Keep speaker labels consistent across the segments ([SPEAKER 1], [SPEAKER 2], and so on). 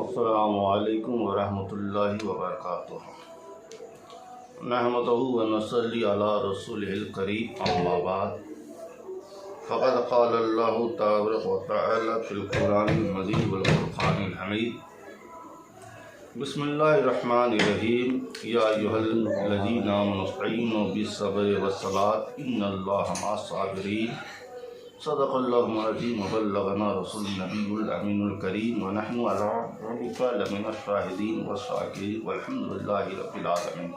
[SPEAKER 1] السلام علیکم ورحمۃ اللہ وبرکاتہ۔ نحمدہ و نصلی علی رسولہ الکریم، اما بعد، فقد قال اللہ تبارک و تعالی فی القرآن المجید والفرقان الحمید۔ بسم اللہ الرحمن الرحیم۔ یا ایھا الذین آمنوا استعینوا بالصبر والصلاۃ ان اللہ مع الصابرین۔ صدق اللہ العظیم وبلغنا رسول النبی الامین الکریم ونحن علی ذلک لمن الشاہدین والشاکرین والحمد للہ رب العالمین۔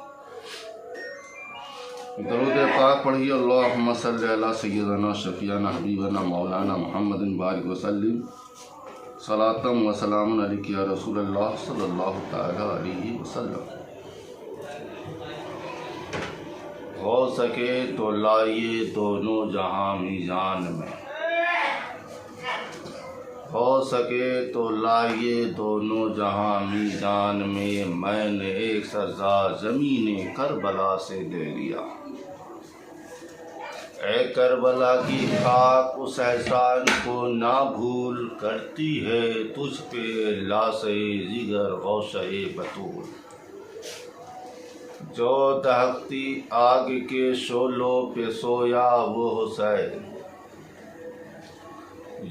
[SPEAKER 1] درود پاک پڑھیے۔ اللہم صلی علی سیدنا شفیعنا حبیبنا مولانا محمد بارک وسلم، صلاۃ و سلام علیک یا رسول اللہ صلی اللہ تعالی علیہ وسلم۔ ہو سکے تو لائیے دونوں جہاں میزان میں، ہو سکے تو لائیے دونوں جہاں میزان میں نے ایک سزا زمین کربلا سے لے لیا۔ اے کربلا کی خاک اس احسان کو نہ بھول، کرتی ہے تجھ پہ لاسے جگر غوثہ بطول۔ جو دہکتی آگ کے شعلوں پہ سویا وہ حسین،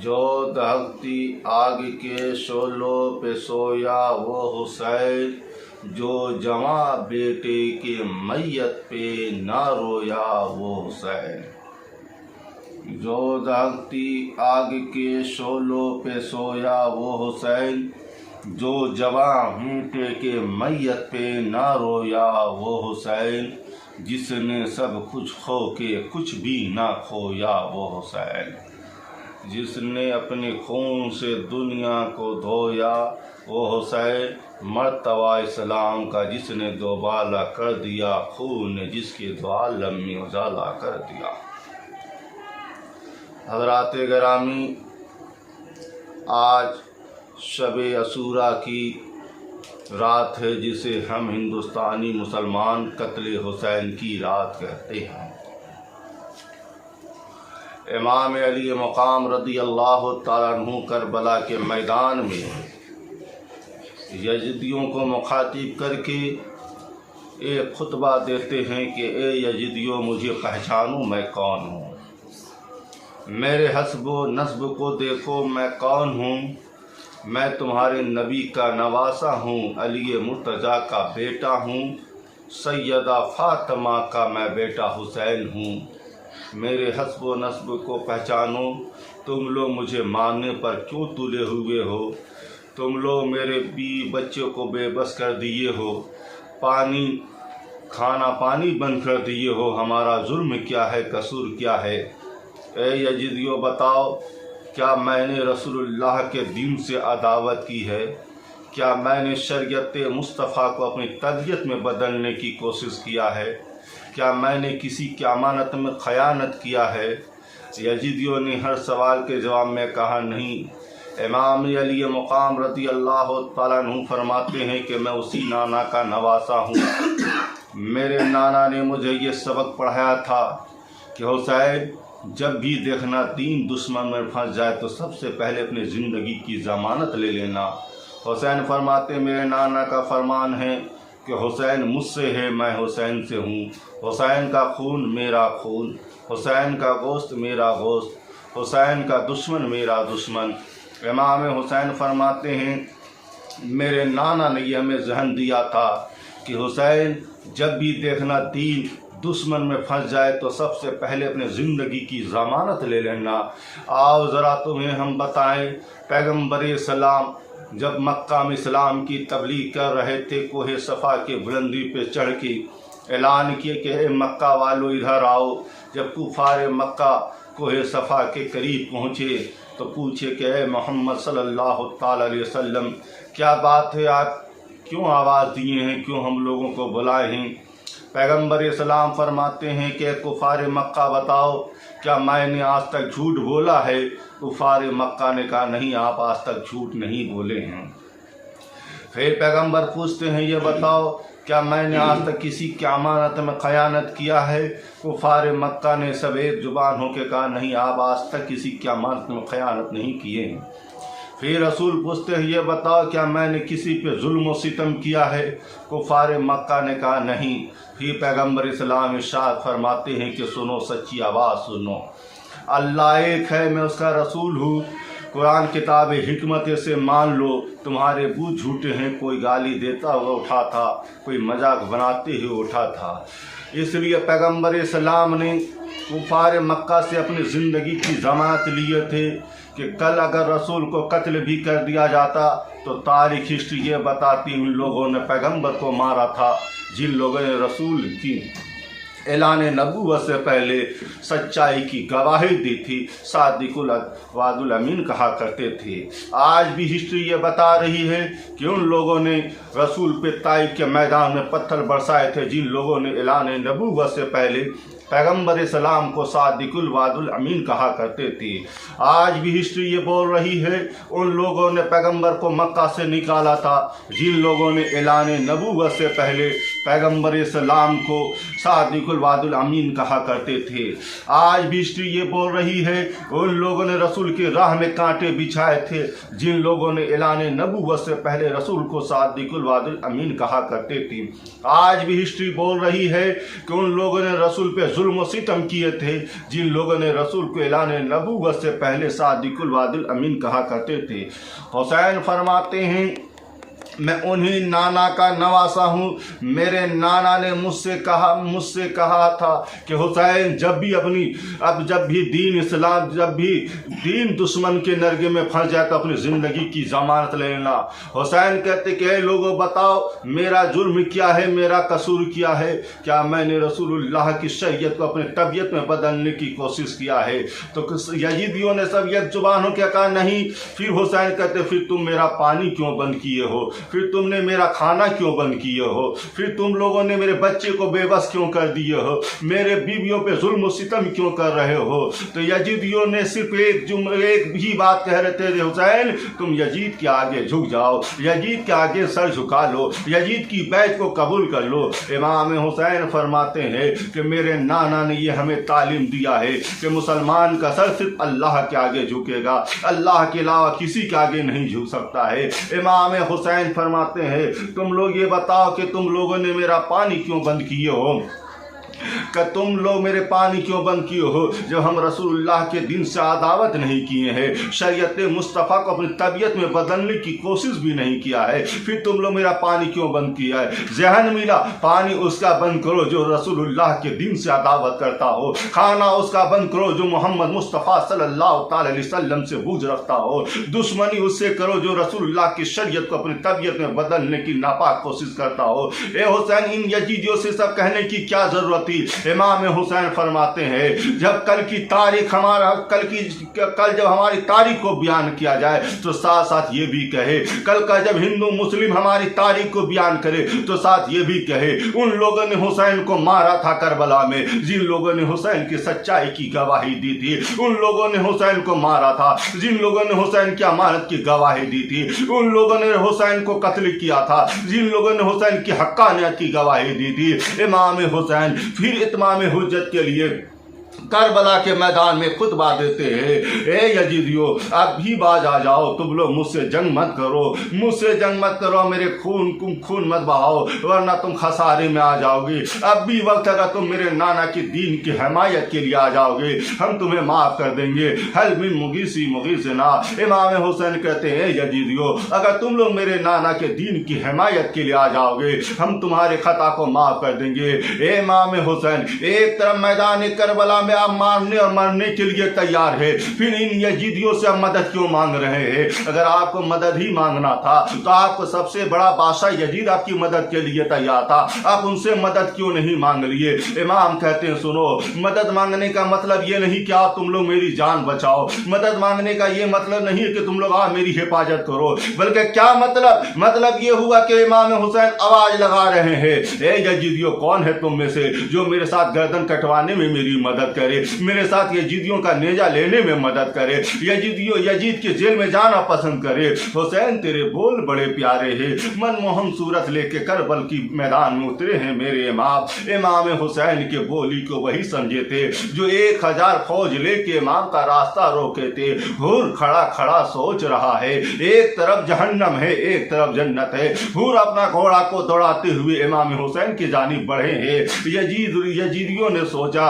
[SPEAKER 1] جو دہکتی آگ کے شعلوں پہ سویا وہ حسین، جو جواں بیٹے کے میت پہ نہ رویا وہ حسین۔ جو دہکتی آگ کے شعلوں پہ سویا وہ حسین، جو جواں بیٹے کے میت پہ نہ رویا وہ حسین، جس نے سب کچھ کھو کے کچھ بھی نہ کھویا وہ حسین۔ جس نے اپنے خون سے دنیا کو دھویا وہ حسین، مرتبہ اسلام کا جس نے دوبالا کر دیا، خون نے جس کے دو عالم میں اجالا کر دیا۔ حضرات گرامی، آج شب عاشوراء کی رات ہے، جسے ہم ہندوستانی مسلمان قتل حسین کی رات کہتے ہیں۔ امام علی مقام رضی اللہ تعالیٰ عنہ کربلا کے میدان میں یزیدیوں کو مخاطب کر کے ایک خطبہ دیتے ہیں کہ اے یزیدیوں، مجھے پہچانو میں کون ہوں، میرے حسب و نسب کو دیکھو میں کون ہوں۔ میں تمہارے نبی کا نواسا ہوں، علی مرتضیٰ کا بیٹا ہوں، سیدہ فاطمہ کا میں بیٹا حسین ہوں۔ میرے حسب و نسب کو پہچانو، تم لوگ مجھے ماننے پر کیوں تلے ہوئے ہو؟ تم لوگ میرے بیوی بچوں کو بے بس کر دیے ہو، کھانا پانی بند کر دیے ہو، ہمارا جرم کیا ہے، قصور کیا ہے؟ اے یزیدیوں بتاؤ، کیا میں نے رسول اللہ کے دین سے عداوت کی ہے؟ کیا میں نے شریعت مصطفیٰ کو اپنی طبیعت میں بدلنے کی کوشش کیا ہے؟ کیا میں نے کسی کی امانت میں خیانت کیا ہے؟ یزیدیوں نے ہر سوال کے جواب میں کہا نہیں۔ امام علی مقام رضی اللہ تعالیٰ عنہ فرماتے ہیں کہ میں اسی نانا کا نواسا ہوں۔ میرے نانا نے مجھے یہ سبق پڑھایا تھا کہ حسین، جب بھی دیکھنا دین دشمن میں پھنس جائے تو سب سے پہلے اپنی زندگی کی ضمانت لے لینا۔ حسین فرماتے میرے نانا کا فرمان ہے کہ حسین مجھ سے ہے، میں حسین سے ہوں، حسین کا خون میرا خون، حسین کا گوشت میرا گوشت، حسین کا دشمن میرا دشمن۔ امام حسین فرماتے ہیں میرے نانا نے یہ ہمیں ذہن دیا تھا کہ حسین، جب بھی دیکھنا دین دشمن میں پھنس جائے تو سب سے پہلے اپنے زندگی کی ضمانت لے لینا۔ آؤ ذرا تمہیں ہم بتائیں، پیغمبر اسلام جب مکہ میں اسلام کی تبلیغ کر رہے تھے، کوہ صفا کے بلندی پہ چڑھ کے اعلان کیے کہ اے مکہ والو ادھر آؤ۔ جب کفار مکہ کوہ صفا کے قریب پہنچے تو پوچھے کہ اے محمد صلی اللہ تعالی علیہ وسلم، کیا بات ہے، آپ کیوں آواز دیے ہیں، کیوں ہم لوگوں کو بلائے ہیں؟ پیغمبر اسلام فرماتے ہیں کہ کفار مکہ بتاؤ، کیا میں نے آج تک جھوٹ بولا ہے؟ کفار مکہ نے کہا نہیں، آپ آج تک جھوٹ نہیں بولے ہیں۔ پھر پیغمبر پوچھتے ہیں یہ بتاؤ، کیا میں نے آج تک کسی کی امانت میں خیانت کیا ہے؟ کفار مکہ نے سب ایک زبان ہو کے کہا نہیں، آپ آج تک کسی کی امانت میں خیانت نہیں کیے ہیں۔ پھر رسول پوچھتے ہیں یہ بتاؤ کیا میں نے کسی پہ ظلم و ستم کیا ہے؟ کفار مکہ نے کہا نہیں۔ پھر پیغمبر اسلام ارشاد فرماتے ہیں کہ سنو، سچی آواز سنو، اللہ ایک ہے، میں اس کا رسول ہوں، قرآن کتاب حکمت سے مان لو، تمہارے بت جھوٹے ہیں، کوئی گالی دیتا ہوا اٹھا تھا، کوئی مذاق بناتے ہوئے اٹھا تھا۔ اس لیے پیغمبر اسلام نے کفار مکہ سے اپنی زندگی کی ضمانت لیے تھے کہ کل اگر رسول کو قتل بھی کر دیا جاتا تو تاریخ ہسٹری یہ بتاتی ان لوگوں نے پیغمبر کو مارا تھا جن لوگوں نے رسول کی اعلان نبوت سے پہلے سچائی کی گواہی دی تھی، صادق الوعد الامین کہا کرتے تھے۔ آج بھی ہسٹری یہ بتا رہی ہے کہ ان لوگوں نے رسول پہ طائف کے میدان میں پتھر برسائے تھے جن لوگوں نے اعلان نبوت سے پہلے پیغمبر اسلام کو صادق الوعد الامین کہا کرتے تھے۔ آج بھی ہسٹری یہ بول رہی ہے ان لوگوں نے پیغمبر کو مکہ سے نکالا تھا جن لوگوں نے اعلان نبوت سے پہلے پیغمبر اسلام کو صادق الوعد الامین کہا کرتے تھے۔ آج بھی ہسٹری یہ بول رہی ہے ان لوگوں نے رسول کی راہ میں کانٹے بچھائے تھے جن لوگوں نے اعلان نبوت سے پہلے رسول کو صادق الوعد الامین کہا کرتے تھے۔ آج بھی ہسٹری بول رہی ہے کہ ان لوگوں نے رسول پہ ظلم و ستم کیے تھے جن لوگوں نے رسول کو اعلان نبوت سے پہلے صادق الوعد الامین کہا کرتے تھے۔ حسین فرماتے ہیں میں انہی نانا کا نواسا ہوں، میرے نانا نے مجھ سے کہا تھا کہ حسین جب بھی دین اسلام، جب بھی دین دشمن کے نرگے میں پھنس جائے تو اپنی زندگی کی ضمانت لے لینا۔ حسین کہتے کہ اے لوگوں بتاؤ میرا جرم کیا ہے، میرا قصور کیا ہے؟ کیا میں نے رسول اللہ کی شریعت کو اپنی طبیعت میں بدلنے کی کوشش کیا ہے؟ تو یزیدیوں نے سب یک زبان ہو کے کہا نہیں۔ پھر حسین کہتے پھر تم میرا پانی کیوں بند کیے ہو؟ پھر تم نے میرا کھانا کیوں بند کیے ہو؟ پھر تم لوگوں نے میرے بچے کو بے بس کیوں کر دیے ہو؟ میرے بیویوں پہ ظلم و ستم کیوں کر رہے ہو؟ تو یزیدیوں نے صرف ایک ہی بات کہہ رہے تھے حسین تم یزید کے آگے جھک جاؤ، یزید کے آگے سر جھکا لو، یزید کی بیعت کو قبول کر لو۔ امام حسین فرماتے ہیں کہ میرے نانا نے یہ ہمیں تعلیم دیا ہے کہ مسلمان کا سر صرف اللہ کے آگے جھکے گا، اللہ کے علاوہ کسی کے آگے نہیں جھک سکتا ہے۔ امام حسین فرماتے ہیں تم لوگ یہ بتاؤ کہ تم لوگوں نے میرا پانی کیوں بند کیے ہو؟ کہ تم لوگ میرے پانی کیوں بند کیے ہو جب ہم رسول اللہ کے دین سے عداوت نہیں کیے ہیں، شریعت مصطفیٰ کو اپنی طبیعت میں بدلنے کی کوشش بھی نہیں کیا ہے، پھر تم لوگ میرا پانی کیوں بند کیا ہے؟ ذہن ملا پانی اس کا بند کرو جو رسول اللہ کے دین سے عداوت کرتا ہو، کھانا اس کا بند کرو جو محمد مصطفیٰ صلی اللہ تعالی علیہ وسلم سے بغض رکھتا ہو، دشمنی اس سے کرو جو رسول اللہ کی شریعت کو اپنی طبیعت میں بدلنے کی ناپاک کوشش کرتا ہو۔ اے حسین ان یزیدیوں سے سب کہنے کی کیا ضرورت؟ امام حسین فرماتے ہیں جب کل جب ہماری تاریخ کو بیان کیا جائے تو ساتھ ساتھ یہ بھی کہے، کل کا جب ہندو مسلم ہماری تاریخ کو بیان کرے تو ساتھ یہ بھی کہے ان لوگوں نے حسین کو مارا تھا کربلا میں جن لوگوں نے حسین کی سچائی کی گواہی دی تھی، ان لوگوں نے حسین کو مارا تھا جن لوگوں نے حسین کی امانت کی گواہی دی تھی، ان لوگوں نے حسین کو قتل کیا تھا جن لوگوں نے حسین کی حقانیت کی گواہی دی تھی۔ امام حسین پھر اتمام حجت کے لیے کربلا کے میدان میں خطبہ دیتے ہیں اے یزیدیو اب بھی باز آ جاؤ، تم لوگ مجھ سے جنگ مت کرو، مجھ سے جنگ مت کرو، میرے خون مت بہاؤ ورنہ تم خسارے میں آ جاؤ گے، اب بھی وقت اگر تم میرے نانا کی دین کی حمایت کے لیے آ جاؤ گے ہم تمہیں معاف کر دیں گے، حل من مغیثنا۔ امام حسین کہتے ہیں یزیدیو اگر تم لوگ میرے نانا کے دین کی حمایت کے لیے آ جاؤ گے ہم تمہارے خطا کو معاف کر دیں گے۔ اے امام حسین ایک طرف میدان کربلا میں آپ مارنے اور مرنے کے لیے تیار ہے، پھر ان یزیدیوں سے آپ مدد کیوں مانگ رہے ہیں؟ اگر آپ کو مدد ہی مانگنا تھا تو آپ کو سب سے بڑا بادشاہ یزید آپ کی مدد کے لیے تیار تھا، آپ ان سے مدد کیوں نہیں مانگ لیے؟ امام کہتے ہیں سنو، مدد مانگنے کا مطلب یہ نہیں کہ آپ تم لوگ میری جان بچاؤ، مدد مانگنے کا یہ مطلب نہیں ہے کہ تم لوگ میری حفاظت کرو، بلکہ کیا مطلب یہ ہوا کہ امام حسین آواز لگا رہے ہیں اے یزیدیوں کون ہے تم میں سے جو میرے ساتھ گردن کٹوانے میں میری مدد मदद करे, मेरे साथ यजीदियों का नेजा लेने में मदद करे, यजीद के जेल में जाना पसंद करे। हुसैन तेरे बोल बड़े प्यारे हैं, मनमोहन सूरत लेके करबल की मैदान में उतरे हैं मेरे इमाम हुसैन के बोली को वही समझे थे जो 1000 फौज लेके इमाम का रास्ता रोके थे। हुर खड़ा खड़ा सोच रहा है, एक तरफ जहन्नम है एक तरफ जन्नत है। हुर अपना घोड़ा को दौड़ाते हुए इमाम हुसैन की जानिब बढ़े हैं। यजीदियों ने सोचा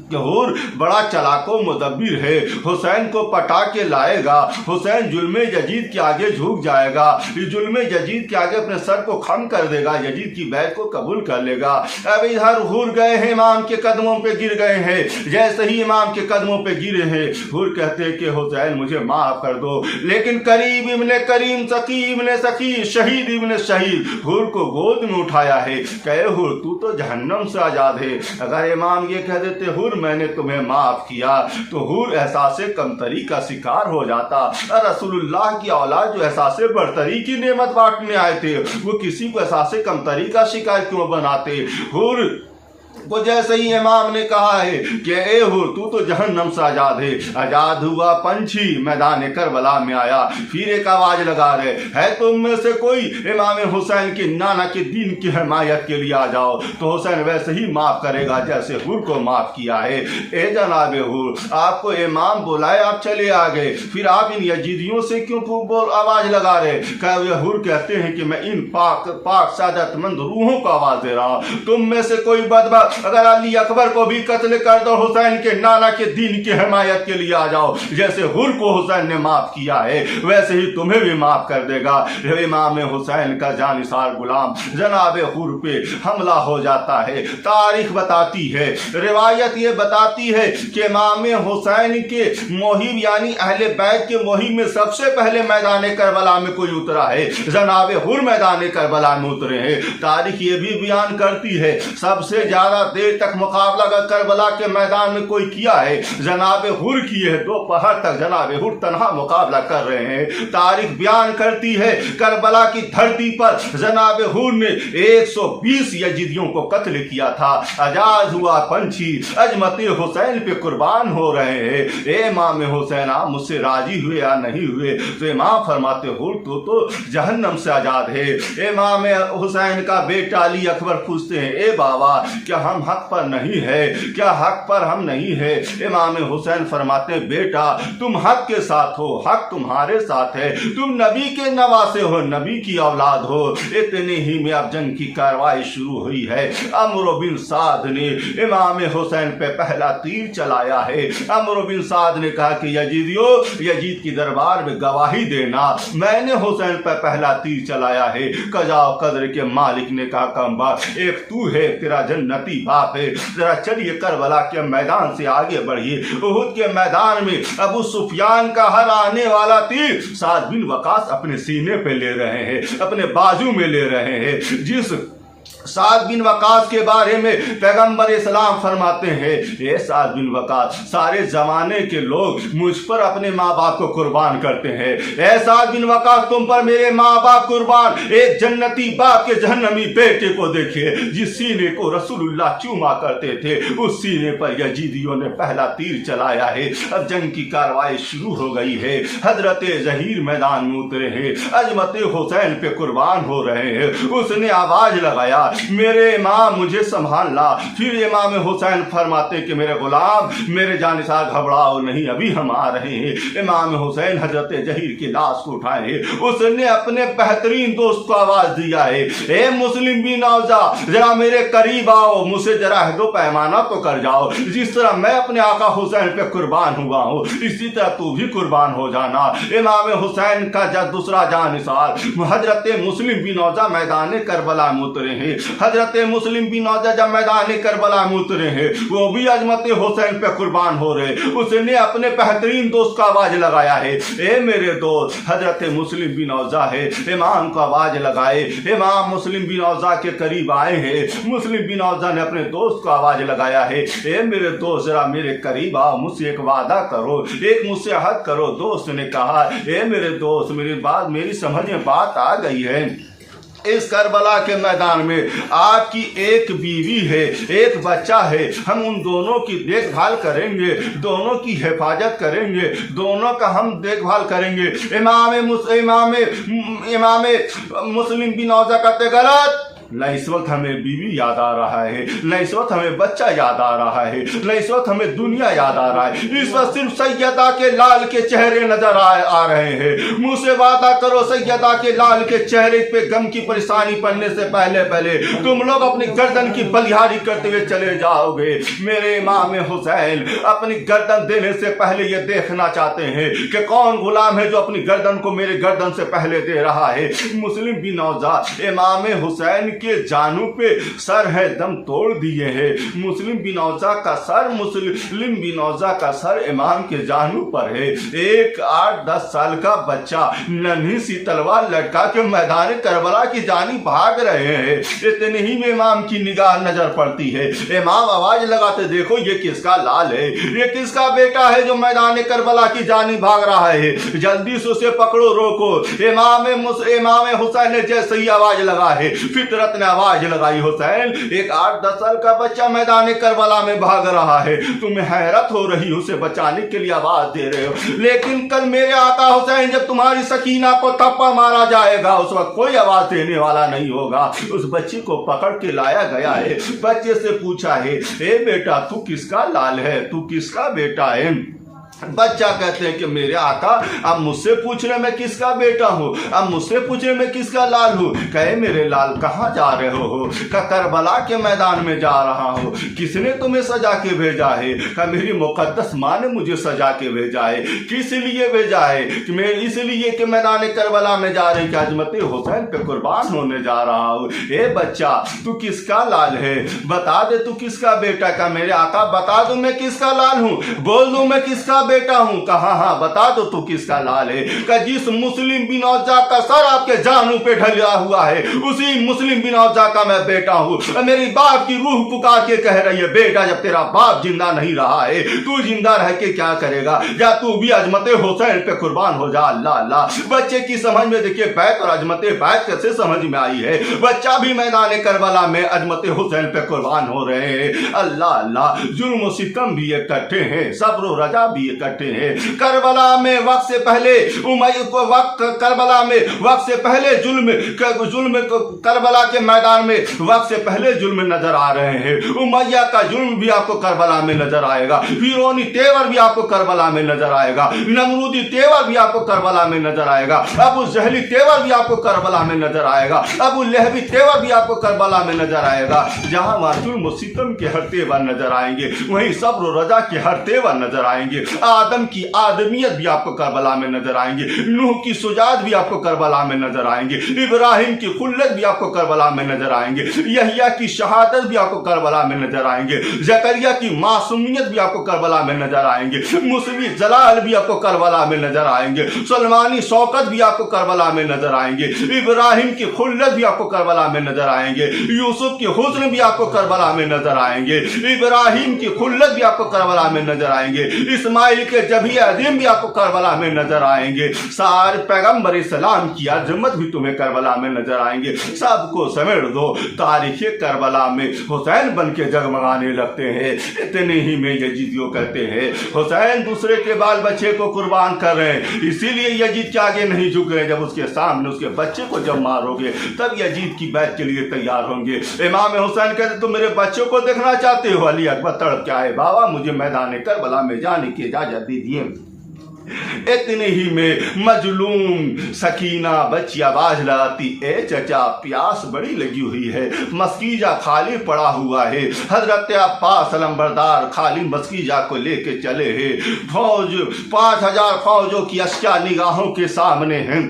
[SPEAKER 1] कि हुर बड़ा चलाको मुदब्बिर है, हुसैन को पटा के लाएगा, हुसैन जुल्मे यजीद के आगे झुक जाएगा, जुल्मे यजीद के आगे अपने सर को खम कर देगा, यजीद की बैत को कबूल कर लेगा। अब इधर हुर गए हैं, इमाम के कदमों पे गिर गए हैं। जैसे ही इमाम के कदमों पे गिरे हैं, हुर कहते हैं कि हुसैन मुझे माफ कर दो, लेकिन करीम इब्ने करीम, सकी इब्ने सकी, शहीद इब्ने शहीद हुर को गोद में उठाया है। कहे हुर तू तो जहन्नम से आजाद है। अगर इमाम ये कह देते हुर मैंने तुम्हें माफ किया तो हुर एहसासे कमतरी का शिकार हो जाता। रसूलुल्लाह की औलाद जो एहसासे बरतरी की नेमत बांटने आए थे, वो किसी को एहसासे कमतरी का शिकार क्यों बनाते। हुर को जैसे ही इमाम ने कहा है कि ए हुर तू तो जहन्नम से आजाद है, आजाद हुआ पंछी मैदान करबला में आया, फिर एक आवाज लगा रहे है तुम में से कोई इमाम हुसैन के नाना के दीन की हिमायत के लिए आ जाओ, तो हुसैन वैसे ही माफ करेगा जैसे हुर को माफ किया है। ए जनाब हुर, आपको इमाम बुलाए आप चले आ गए, फिर आप इन यजीदियों से क्यों आवाज लगा रहे। हुर कहते हैं कि मैं इन पाक सादतमंद रूहों को आवाज दे रहा हूं, तुम में से कोई बदबख्त अगर अली अकबर को भी कत्ल कर दो, हुसैन के नाना के दीन की हिमायत के लिए आ जाओ, जैसे हुर को हुसैन ने माफ किया है वैसे ही तुम्हें भी माफ कर देगा। इमाम हुसैन का जानिसार गुलाम जनाब हुर पे हमला हो जाता है। तारीख बताती है, रिवायत ये बताती है कि इमाम हुसैन के मुहिब यानी अहले बैत के मुहिब में सबसे पहले मैदान करबला में कोई उतरा है, जनाब हुर मैदान करबला में उतरे हैं। तारीख ये भी बयान करती है सबसे ज्यादा देर तक मुकाबला करबला के मैदान में कोई किया है जनाब हुर किए है, दोपहर तक जनाब हुर तनहा मुकाबला कर रहे हैं। तारीख बयान करती है करबला की धरती पर जनाब हुर ने 120 यजीदियों को कत्ल किया था। आजाद हुआ पंछी अजमत हुसैन पे कुर्बान हो रहे हैं। ए इमाम हुसैन आप मुझसे राजी हुए या नहीं हुए, तो इमाम फरमाते हुर तो जहन्नम से आजाद है। इमाम हुसैन का बेटा अली अकबर पूछते हैं ए बाबा क्या हम हक पर नहीं है, क्या हक पर हम नहीं है। इमाम हुसैन फरमाते बेटा तुम हक के साथ हो, हक तुम्हारे साथ है, तुम नबी के नवासे हो, नबी की औलाद हो। इतने ही में अब जंग की कार्रवाई शुरू हुई है। अमर बिन साद ने इमाम हुसैन पे पहला तीर चलाया है। अमर बिन साद ने कहा कि यजीदियो, यजीद की दरबार में गवाही देना मैंने हुसैन पे पहला तीर चलाया है। कजा कदर के मालिक ने कहा कम्बा एक तू है, तेरा जन्नती बाप है, जरा चलिए करबला के मैदान से आगे बढ़िए। उहुद के मैदान में अबू सुफियान का हर आने वाला तीर साद बिन वकास अपने सीने पे ले रहे हैं, अपने बाजू में ले रहे हैं। जिस साद बिन वकास के बारे में पैगंबर इस्लाम फरमाते हैं ये साद बिन वकास सारे जमाने के लोग मुझ पर अपने माँ बाप को कुर्बान करते हैं। ए साद बिन वकास तुम पर मेरे माँ बाप कुर्बान। एक जन्नती बाप के जहन्नमी बेटे को देखिए जिस सीने को रसूलुल्लाह चूमा करते थे, उस सीने पर यजीदियों ने पहला तीर चलाया है। अब जंग की कार्रवाई शुरू हो गई है। हजरत जहीर मैदान में उतरे हैं, अजमत हुसैन पे कुर्बान हो रहे हैं। उसने आवाज लगाया मेरे इमाम मुझे संभाल ला। फिर इमाम हुसैन फरमाते कि मेरे गुलाम मेरे जानिसार घबराओ नहीं, अभी हम आ रहे हैं। इमाम हुसैन हजरत जहीर की लाश को उठाए हैं। उसने अपने बेहतरीन दोस्त को आवाज दिया है ए मुस्लिम बिन औजा जरा मेरे करीब आओ, मुझसे जरा अहदो पैमाना तो कर जाओ। जिस तरह मैं अपने आका हुसैन पे कुर्बान हुआ हूँ इसी तरह तू भी कुर्बान हो जाना। इमाम हुसैन का दूसरा जानिसार हजरत मुस्लिम बिन औजा मैदान करबला में उतरे हैं। हजरत मुस्लिम बिन औजा जब मैदान करबला में उतरे हैं वो भी अजमत हुसैन पे कुर्बान हो रहे। उसने अपने बेहतरीन दोस्त का आवाज लगाया है ए मेरे दोस्त। हजरत मुस्लिम बिन औजा है, इमाम को आवाज लगाए। इमाम मुस्लिम बिन औजा के करीब आए हैं। मुस्लिम बिन औजा ने अपने दोस्त को आवाज लगाया है ए मेरे दोस्त जरा मेरे करीब आओ, मुझसे एक वादा करो, एक मुझसे अहद करो। दोस्त ने कहा ए मेरे दोस्त मेरी समझ में बात आ गई है। इस करबला के मैदान में आपकी एक बीवी है, एक बच्चा है, हम उन दोनों की देखभाल करेंगे, दोनों की हिफाजत करेंगे, दोनों का हम देखभाल करेंगे। इमाम मुस्लिम बिन औजा कहते गलत, न इस वक्त हमें बीवी याद आ रहा है, न इस वक्त हमें बच्चा याद आ रहा है, न इस वक्त हमें दुनिया याद आ रहा है। इस वक्त सिर्फ सैयदा के लाल के चेहरे नजर आ रहे हैं। मुँह से वादा करो सैयदा के लाल के चेहरे पे गम की परेशानी पड़ने से पहले पहले तुम लोग अपनी गर्दन की बलिहारी करते हुए चले जाओगे। मेरे इमाम हुसैन अपनी गर्दन देने से पहले ये देखना चाहते हैं कि कौन गुलाम है जो अपनी गर्दन को मेरे गर्दन से पहले दे रहा है। मुस्लिम बिन औजा इमाम हुसैन के जानू पे सर है दम तोड़ दिए हैं। मुस्लिम बिन औजा का सर, मुस्लिम बिन औजा का सर इमाम के जानू पर है। एक 8-10 साल का बच्चा नन्ही सी तलवार लटका के मैदान करबला की जानी भाग रहे हैं। इतने ही में इमाम की निगाह नजर पड़ती है। इमाम आवाज लगाते, देखो ये किसका लाल है, ये किसका बेटा है जो मैदान करबला की जानी भाग रहा है, जल्दी से उसे पकड़ो, रोको। इमाम हुसैन ने जैसे ही आवाज लगा है, फितरत ने आवाज लगाई, हुसैन एक 8-10 साल का बच्चा मैदान करबला में भाग रहा है, तुम्हें हैरत हो रही, उसे बचाने के लिए आवाज दे रहे हो, लेकिन कल मेरे आका हुसैन जब तुम्हारी सकीना को थप्पड़ मारा जाएगा उस वक्त कोई आवाज देने वाला नहीं होगा। उस बच्चे को पकड़ के लाया गया है, बच्चे से पूछा है, ए बेटा तू किसका लाल है, तू किसका बेटा है? बच्चा कहते हैं कि मेरे आका अब मुझसे पूछ रहे मैं किसका बेटा हूँ, अब मुझसे पूछ रहे मैं किसका लाल हूँ। कहे मेरे लाल कहाँ जा रहे हो? करबला के मैदान में जा रहा हूँ। किसने तुम्हें सजा के भेजा है? कहा मेरी मुकद्दस माँ ने मुझे सजा के भेजा है। किस लिए भेजा है? कि मैं इसलिए कि मैदान करबला में जा रही कि अजमत हुसैन पे कुर्बान होने जा रहा हूँ। ए बच्चा तू किसका लाल है, बता दे तू किसका बेटा? का मेरे आका बता दूं मैं किसका लाल हूँ, बोल दूं मैं किसका बेटा हूं? कहा हाँ बता दो तू किसका लाल है? का जिस मुस्लिम बिन औजा का सर आपके जानू पे ढला हुआ है उसी मुस्लिम बिन औजा का मैं बेटा हूं। मेरी बाप की रूह पुकार के कह रही है, बेटा जब तेरा बाप जिंदा नहीं रहा है तू जिंदा रह के क्या करेगा, या तू भी अजमत हुसैन पे कुर्बान हो जा। अल्लाह अल्लाह, बच्चे की समझ में देखिए बैत और अजमत बैत कैसे समझ में आई है। बच्चा भी मैदान करबला में अजमत हुसैन पे कुर्बान हो रहे हैं। अल्लाह अल्लाह, जुल्म सितम भी इकट्ठे हैं, सब्र रजा भी इकट्ठे हैं। करबला में वक्त से पहले करबला में वक्त से पहले जुल्म करबला के मैदान में वक्त से पहले जुल्म नजर आ रहे हैं। उमैया का जुल्म भी आपको करबला में नजर आएगा, फिरौनी तेवर भी आपको करबला में नजर आएगा, नमरूदी तेवर भी आपको करबला में नजर आएगा, अबू जहली तेवर भी आपको करबला में नजर आएगा, अबू लहबी तेवर भी आपको करबला में नजर आएगा। जहां वहां जुल्म सितम के हर तेवर नजर आएंगे वहीं सब्र रजा के हर तेवर नजर आएंगे। आदम की आदमियत भी आपको करबला में नजर आएंगे, नूह की सुजात भी आपको करबला में नजर आएंगे, इब्राहिम की खुल्लत भी आपको करबला में नजर आएंगे, यहिया की शहादत भी आपको करबला में नजर आएंगे, जकरिया की मासूमियत भी आपको करबला में नजर आएंगे, मुसवी जलाल भी आपको करबला में नजर आएंगे, सलमानी शौकत भी आपको करबला में नजर आएंगे, इब्राहिम की खुल्लत भी आपको करबला में नजर आएंगे, यूसुफ की हुस्न भी आपको करबला में नजर आएंगे, इब्राहिम की खुल्लत भी आपको करबला में नजर आएंगे, इस्माइल के जभी अजीम भी आपको करबला में नजर आएंगे, सारे पैगंबर इस्लाम की अजमत भी तुम्हें करबला में नजर आएंगे। सबको समेट दो, तारीख करबला में हुसैन बन के जगमगाने लगते हैं। इतने ही में यजीदियों कहते हैं हुसैन दूसरे के बाल बच्चे को कुर्बान कर रहे हैं, इसीलिए यजीद के आगे नहीं झुक रहे। जब उसके सामने उसके बच्चे को जब मारोगे तब यजीद की बैत के लिए तैयार होंगे। इमाम हुसैन कहते तुम मेरे बच्चों को देखना चाहते हो? अली अकबर तड़प क्या है, बाबा मुझे मैदान करबला में जाने की इजाजत दीजिए। इतने ही में मजलूम सकीना बच्ची आवाज लगाती, ए चचा प्यास बड़ी लगी हुई है, मस्कीजा खाली पड़ा हुआ है। हजरत अब्बास अलंबरदार खाली मस्कीजा को लेके चले हैं। फौज 5000 फौजों की अश्या निगाहों के सामने हैं।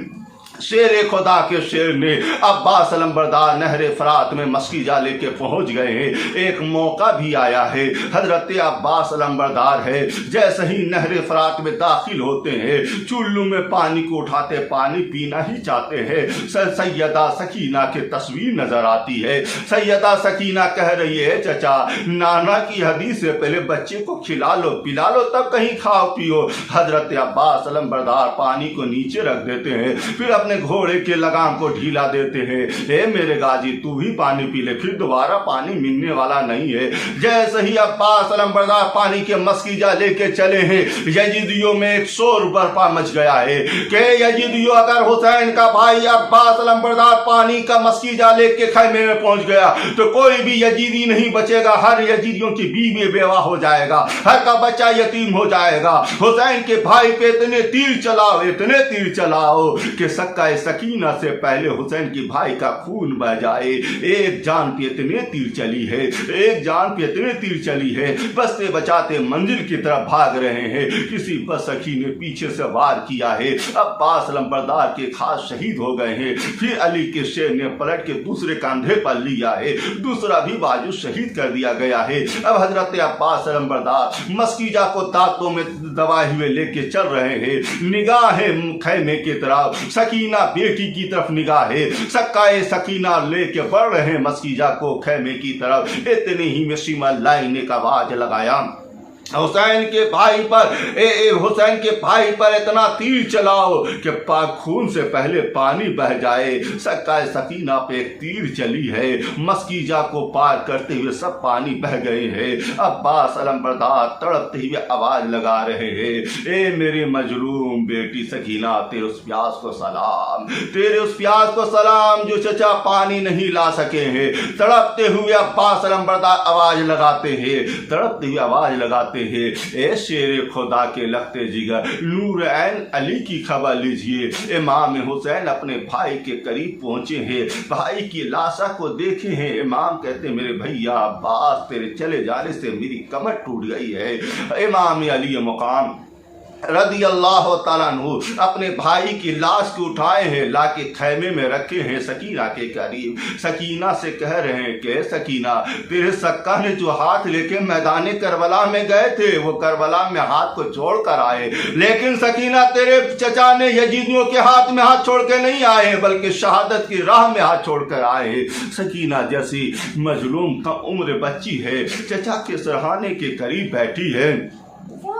[SPEAKER 1] शेर खुदा के शेर ने अब्बास अलंबरदार नहरे फरात में मस्कीजा लेके पहुंच गए हैं। एक मौका भी आया है, हजरत अब्बास अलंबरदार है जैसे ही नहरे फरात में दाखिल होते हैं चुल्लू में पानी को उठाते पानी पीना ही चाहते हैं। सैयदा सकीना की तस्वीर नजर आती है। सैयदा सकीना कह रही है चचा नाना की हदीस से पहले बच्चे को खिला लो पिला लो तब कहीं खाओ पियो। हजरत अब्बास अलंबरदार पानी को नीचे रख देते हैं, फिर अपने अपने घोड़े के लगाम को ढीला देते हैं। हे मेरे गाजी तू भी पानी पी ले, फिर दोबारा पानी मिलने वाला नहीं है। जैसे ही अब्बास अलंबरदार पानी के मस्कीजा लेके चले हैं, यजीदियों में एक शोर बर्पा मच गया है कि यजीदियों अगर हुसैन का भाई अब्बास अलंबरदार पानी का मस्कीजा लेके खैमे में पहुंच गया तो कोई भी यजीदी नहीं बचेगा। हर यजीदियों की बीवी बेवा हो जाएगा, हर का बच्चा यतीम हो जाएगा। हुसैन के भाई पे इतने तीर चलाओ, इतने तीर चलाओ कि सक्का सकीना से पहले हुसैन की भाई का खून बह जाए। एक जान पे इतने तीर चली है, एक जान पे इतने तीर चली है, बचते बचाते मंजिल की तरफ भाग रहे हैं। किसी बस सखी ने पीछे से वार किया है, अब्बास अलंबरदार के खास शहीद हो गए हैं। फिर अली के शेर ने पलट के दूसरे कंधे पर लिया है, दूसरा भी बाजू शहीद कर दिया गया है। अब हजरत अब्बास अलंबरदार मस्कीजा को दांतों में दबाए हुए लेके चल रहे हैं। निगाहें खैमे की तरफ, सकीना बेटी की तरफ निगाहें, सक्काए सकीना लेके बढ़ रहे हैं मस्कीजा को खैमे की तरफ। इतने ही में सीमा लाइन ने एक आवाज लगाया, हुसैन के भाई पर हुसैन के भाई पर इतना तीर चलाओ कि खून से पहले पानी बह जाए। सक्का सकीना पे एक तीर चली है, मस्कीजा को पार करते हुए सब पानी बह गए हैं। अब्बास अलंबरदार तड़पते हुए आवाज लगा रहे हैं, ए मेरी मजलूम बेटी सकीना, तेरे उस प्यास को सलाम, तेरे उस प्यास को सलाम जो चचा पानी नहीं ला सके हैं। तड़पते हुए अब्बास अलंबरदार आवाज लगाते हैं, तड़पते हुए आवाज लगाते हैं, ए शेर खुदा के लगते जिगर, नूर ऐन अली की खबर लीजिए। इमाम हुसैन अपने भाई के करीब पहुंचे हैं, भाई की लाशा को देखे हैं। इमाम कहते हैं, मेरे भैया अब्बास तेरे चले जाने से मेरी कमर टूट गई है। इमाम अली मुकाम रदी अल्लाह तआला अन्हु अपने भाई की लाश को उठाए हैं, लाके खैमे में रखे हैं सकीना के करीब। सकीना से कह रहे हैं कि सकीना, तेरे सक्का ने जो हाथ लेके मैदान करबला में गए थे वो करबला में हाथ को छोड़ कर आए, लेकिन सकीना तेरे चचा ने यजीदियों के हाथ में हाथ छोड़ के नहीं आए बल्कि शहादत की राह में हाथ छोड़ कर आए। सकीना जैसी मजलूम का उम्र बच्ची है, चचा के सरहाने के करीब बैठी है,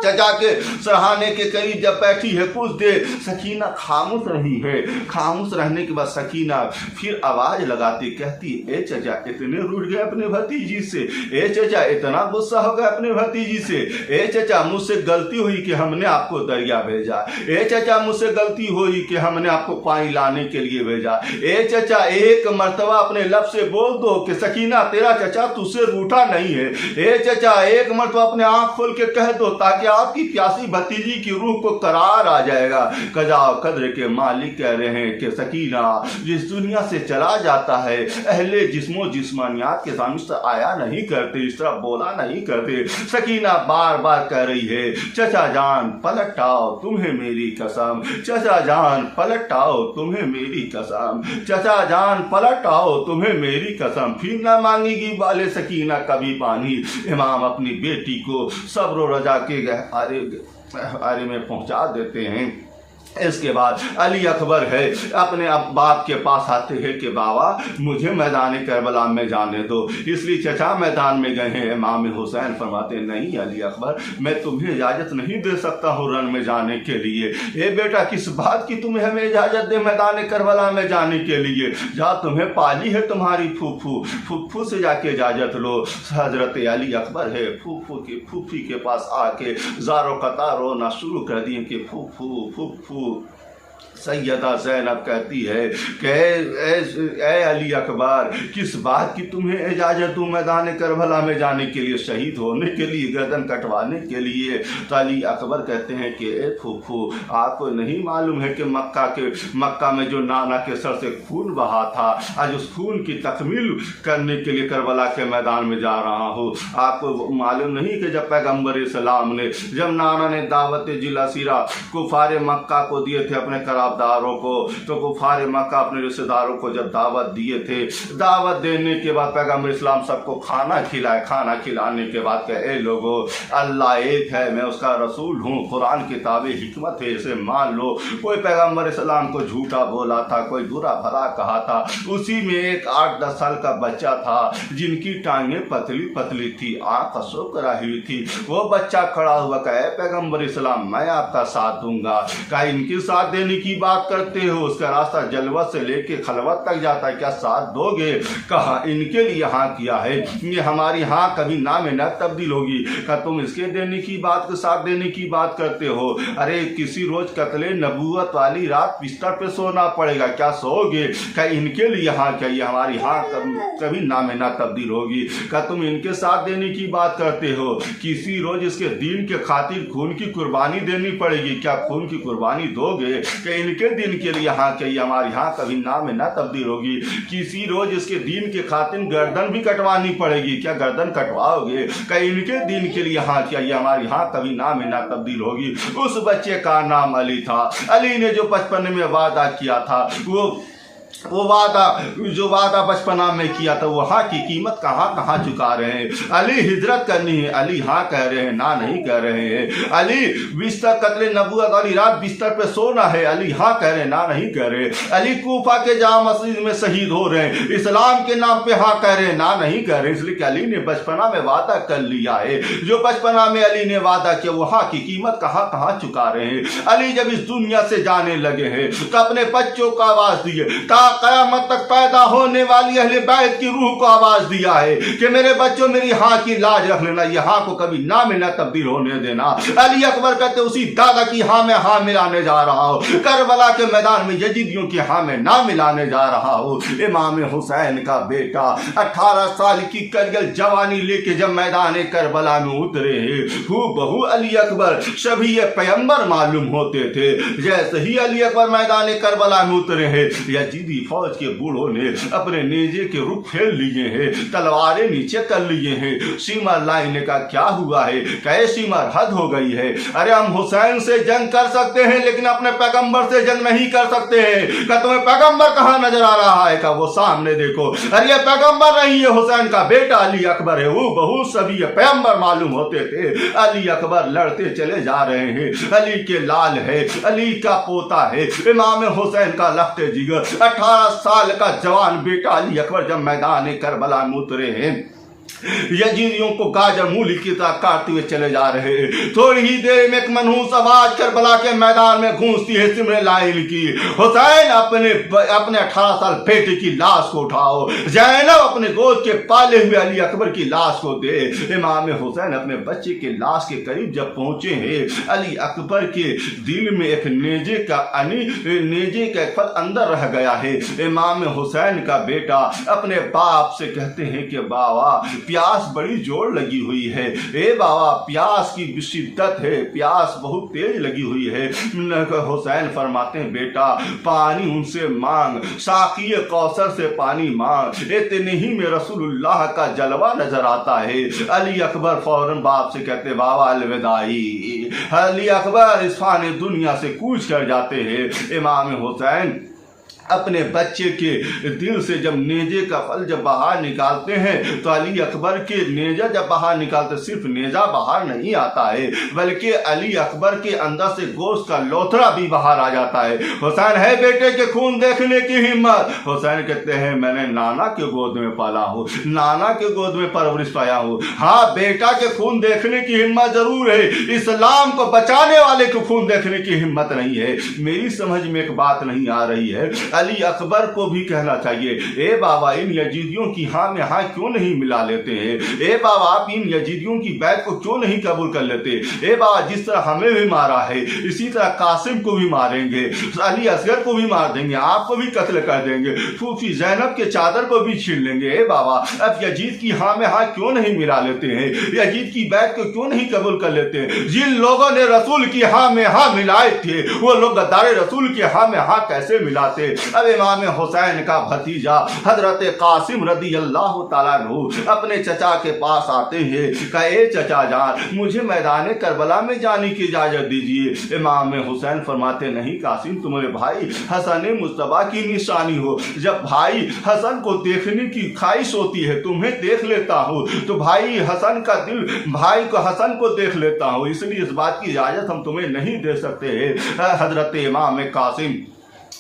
[SPEAKER 1] चचा के सराहने के करीब जब बैठी है कुछ देर सकीना खामोश रही है। खामोश रहने के बाद सकीना फिर आवाज लगाती कहती, ए चचा इतने रूठ गए अपने भतीजी से, ए चचा इतना गुस्सा हो गया अपने भतीजी से, ए चचा मुझसे गलती हुई कि हमने आपको दरिया भेजा, ए चचा मुझसे गलती हुई कि हमने आपको पानी लाने के लिए भेजा। ए चचा एक मर्तबा अपने लब से बोल दो कि सकीना तेरा चचा तुझसे रूठा नहीं है। ए चचा एक मर्तबा अपने आंख खोल के कह दो ताकि आपकी प्यासी भतीजी की रूह को करार आ जाएगा। कजा कद्र के मालिक कह रहे हैं कि सकीना जिस दुनिया से चला जाता है अहले जिस्मो जिस्मानियात के सामने से आया नहीं करते, इस तरह बोला नहीं करते। सकीना बार बार कह रही है, चचा जान पलट आओ तुम्हें मेरी कसम, चचा जान पलट आओ तुम्हें मेरी कसम, चचा जान पलट आओ तुम्हें मेरी कसम। फिर ना मांगेगी वाले सकीना कभी पानी। इमाम अपनी बेटी को सब्र रजा के आरे में पहुंचा देते हैं। इसके बाद अली अकबर है अपने बाप के पास आते हैं कि बाबा मुझे मैदान करबला में जाने दो, इसलिए चचा मैदान में गए हैं। इमाम हुसैन फरमाते नहीं अली अकबर मैं तुम्हें इजाज़त नहीं दे सकता हूँ रन में जाने के लिए। ए बेटा किस बात की तुम्हें हमें इजाज़त दे मैदान करबला में जाने के लिए, जा तुम्हें पाली है तुम्हारी फूफू से जाके इजाज़त लो। हजरत अली अकबर है फूफी के पास आके ज़ारो कतार रोना शुरू कर दिए कि फूफू। सैयदा ज़ैनब कहती है कि ए अली अकबर किस बात की तुम्हें इजाज़त दूँ मैदान करबला में जाने के लिए, शहीद होने के लिए, गर्दन कटवाने के लिए। तो अली अकबर कहते हैं कि ए फूफू आपको नहीं मालूम है कि मक्का में जो नाना के सर से खून बहा था, आज उस खून की तकमील करने के लिए करबला के मैदान में जा रहा हूँ। आपको मालूम नहीं कि जब पैगम्बर इस्लाम ने जब नाना ने दावत जिला सीरा कुफार मक्का को दिए थे अपने दारों को, तो कुफार मक्का अपने रिश्तेदारों को जब दावत दिए थे, दावत देने के बाद पैगम्बर इस्लाम सबको खाना खिलाए, खाना खिलाने के बाद कहे लोगों अल्लाह एक है, मैं उसका रसूल हूँ, कुरान किताब हिकमत है, इसे मान लो। कोई पैगम्बर इस्लाम को झूठा बोला था, कोई बुरा भला कहा था। उसी में एक 8-10 साल का बच्चा था जिनकी टांगें पतली पतली थी, आँख अशोक हुई थी। वो बच्चा खड़ा हुआ कहे पैगम्बर इस्लाम मैं आपका साथ दूंगा। कहा इनकी साथ देने की बात करते हो? उसका रास्ता जलवत से लेके खलवत तक जाता है, क्या साथ दोगे? कहा इनके लिए हाँ किया है, ये हमारी हाँ कभी नाम में न तब्दील होगी। कहा तुम इसके देने की बात के साथ देने की बात करते हो? अरे किसी रोज कत्ले नबूवत वाली रात बिस्तर पे सोना पड़ेगा, क्या सोओगे? कहा इनके लिए हाँ क्या, ये हमारी हाँ कभी नाम में न तब्दील होगी। कहा तुम इनके साथ देने की बात करते हो? किसी रोज इसके दीन के खातिर खून की कुर्बानी देनी पड़ेगी, क्या खून की कुर्बानी दोगे? कि इनके दिन के लिए हाँ क्या, ये हमारी हाँ कभी नाम में न तब्दील होगी। किसी रोज इसके दीन के खातिर गर्दन भी कटवानी पड़ेगी, क्या गर्दन कटवाओगे? कि इनके दीन के लिए हाँ क्या, ये हमारी हाँ कभी नाम में न तब्दील होगी। उस बच्चे का नाम अली था। अली ने जो बचपन में वादा किया था, वो वादा बचपना में किया था, वो हाँ की कीमत कहाँ चुका रहे हैं। अली हिजरत करनी है, अली हाँ कह रहे हैं, ना नहीं कह रहे हैं। अली बिस्तर कत्ले नबूवत वाली रात बिस्तर पे सोना है, अली हाँ कह रहे हैं, ना नहीं कह रहे। अली कूफा के जामा मस्जिद में शहीद हो रहे हैं, इस्लाम के नाम पे हाँ कह रहे हैं, ना नहीं कह रहे। इसलिए कि अली ने बचपना में वादा कर लिया है। जो बचपना में अली ने वादा किया, वो हाँ की कीमत कहाँ चुका रहे हैं। अली जब इस दुनिया से जाने लगे हैं तो अपने बच्चों को आवाज दिए, क़यामत तक पैदा होने वाली अहले बैत की रूह को आवाज दिया है कि मेरे बच्चों मेरी हाँ की लाज रख लेना, ये हाँ को कभी ना में न तब्दील होने देना। अली अकबर कहते उसी दादा की हाँ में हाँ मिलाने जा रहा हूँ, करबला के मैदान में यजीदियों की हाँ में ना मिलाने जा रहा हूँ। इमाम हुसैन का बेटा 18 साल की करियल जवानी लेके जब मैदान करबला में उतरे हैं, हूबहू अली अकबर सभी ये पैगंबर मालूम होते थे। जैसे ही अली अकबर मैदान करबला में उतरे हैं, यजीदी फौज के बूढ़ों ने अपने नेजे के रुख फेर लिए हैं, तलवारें नीचे कर लिए हैं। सीमर लाइन का क्या हुआ है? कहे सीमर हद हो गई है। अरे हम हुसैन से जंग कर सकते हैं लेकिन अपने पैगंबर से जंग नहीं कर सकते हैं। क्या तुम्हें पैगंबर कहाँ नजर आ रहा है? का वो सामने देखो, अरे ये पैगंबर नहीं है, हुसैन का बेटा अली अकबर है। वो बहुत सभी ये पैगंबर मालूम होते थे। अली अकबर लड़ते चले जा रहे हैं, अली के लाल है, अली का पोता है, इमाम हुसैन का लखते जिगर 18 साल का जवान बेटा अली अकबर जब मैदान करबला में उतरे हैं, यजीदियों को गाजर मूली की तरह काटते हुए चले जा रहे हैं। थोड़ी ही देर में एक मनहूस आवाज करबला के मैदान में गूंजती है सिमर लाइल की, हुसैन अपने 18 साल बेटे की लाश को उठाओ, ज़ैनब अपने गोद के पाले हुए अली अकबर की लाश को दे। इमाम हुसैन अपने बच्चे के लाश के करीब जब पहुंचे हैं, अली अकबर के दिल में एक नेजे का एक फल अंदर रह गया है। इमाम हुसैन का बेटा अपने बाप से कहते हैं कि बाबा प्यास बड़ी जोर लगी हुई है, ए बाबा प्यास की शिद्दत है, प्यास बहुत तेज लगी हुई है। हुसैन फरमाते हैं बेटा पानी उनसे मांग, साक़ी कौसर से पानी मांग, इतने ही में रसूलुल्लाह का जलवा नजर आता है। अली अकबर फौरन बाप से कहते बाबा अलविदाई। अली अकबर इस फानी दुनिया से कूच कर जाते हैं। इमाम हुसैन अपने बच्चे के दिल से जब नेजे का फल जब बाहर निकालते हैं तो अली अकबर के नेजा जब बाहर निकालते सिर्फ नेजा बाहर नहीं आता है बल्कि अली अकबर के अंदर से गोश्त का लोथड़ा भी बाहर आ जाता है। हुसैन है बेटे के खून देखने की हिम्मत। हुसैन कहते हैं मैंने नाना के गोद में पाला हूँ, नाना के गोद में परवरिश पाया हूँ। हाँ बेटा के खून देखने की हिम्मत जरूर है, इस्लाम को बचाने वाले के खून देखने की हिम्मत नहीं है। मेरी समझ में एक बात नहीं आ रही है, अली अकबर को भी कहना चाहिए ए बाबा इन यजीदियों की हाँ में हाँ क्यों नहीं मिला लेते हैं? ए बाबा आप इन यजीदियों की बैत को क्यों नहीं कबूल कर लेते? ए बाबा जिस तरह हमें भी मारा है इसी तरह कासिम को भी मारेंगे, अली असगर को भी मार देंगे, आपको भी कत्ल कर देंगे, फूफी ज़ैनब के चादर को भी छीन लेंगे। ए बाबा अब यजीद की हाँ में हाँ क्यों नहीं मिला लेते हैं? यजीद की बैत को क्यों नहीं कबूल कर लेते हैं? जिन लोगों ने रसूल की हाँ में हाँ मिलाए थे वो लोग गद्दार रसूल की हाँ में हाँ कैसे मिलाते? अब इमाम हुसैन का भतीजा हजरत कासिम रदी अल्लाह ताला अन्हु अपने चचा के पास आते हैं, कहे चचा जान मुझे मैदान करबला में जाने की इजाजत दीजिए। इमाम हुसैन फरमाते नहीं कासिम तुम्हारे भाई हसन मुस्तफा की निशानी हो, जब भाई हसन को देखने की ख्वाहिश होती है तुम्हें देख लेता हूँ तो भाई हसन का दिल भाई को हसन को देख लेता हूँ, इसलिए इस बात की इजाजत हम तुम्हें नहीं दे सकते हैं। हजरत इमाम कासिम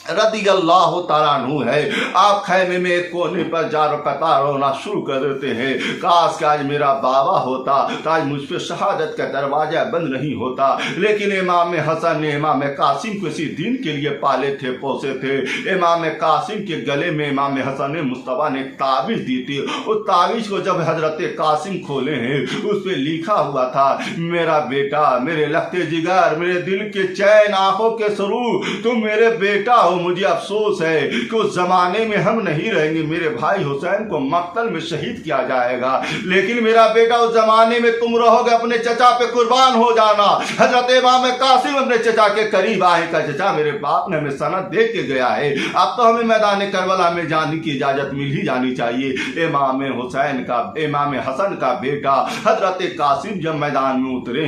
[SPEAKER 1] रदी अल्लाह तआला अन्हु है। आप खैमे में एक कोने पर जारो कतार रोना शुरू कर देते हैं, काश कि आज मेरा बाबा होता तो आज मुझ पे शहादत का दरवाजा बंद नहीं होता। लेकिन इमाम हसन ने इमाम कासिम को इसी दिन के लिए पाले थे, पोसे थे। इमाम कासिम के गले में इमाम हसन मुस्तफा ने ताबीज दी थी। उस ताबीज को जब हजरत कासिम खोले हैं, उस पर लिखा हुआ था, मेरा बेटा, मेरे लखते जिगर, मेरे दिल के चैन, आंखों के सरूर, तुम मेरे बेटा हो। मुझे अफसोस है कि उस जमाने में हम नहीं रहेंगे, मेरे भाई हुसैन को मक्तल में शहीद किया जाएगा, लेकिन मेरा बेटा उस जमाने में तुम रहोगे, अपने चचा पे कुर्बान हो जाना। हजरत इमाम कासिम अपने चचा के करीब आए, का चचा मेरे बाप ने हमें सनद दे के गया है, अब तो हमें मैदान करबला में जाने की इजाजत मिल ही जानी चाहिए। इमाम हुसैन का, इमाम हसन का बेटा हजरत कासिम जब मैदान में उतरे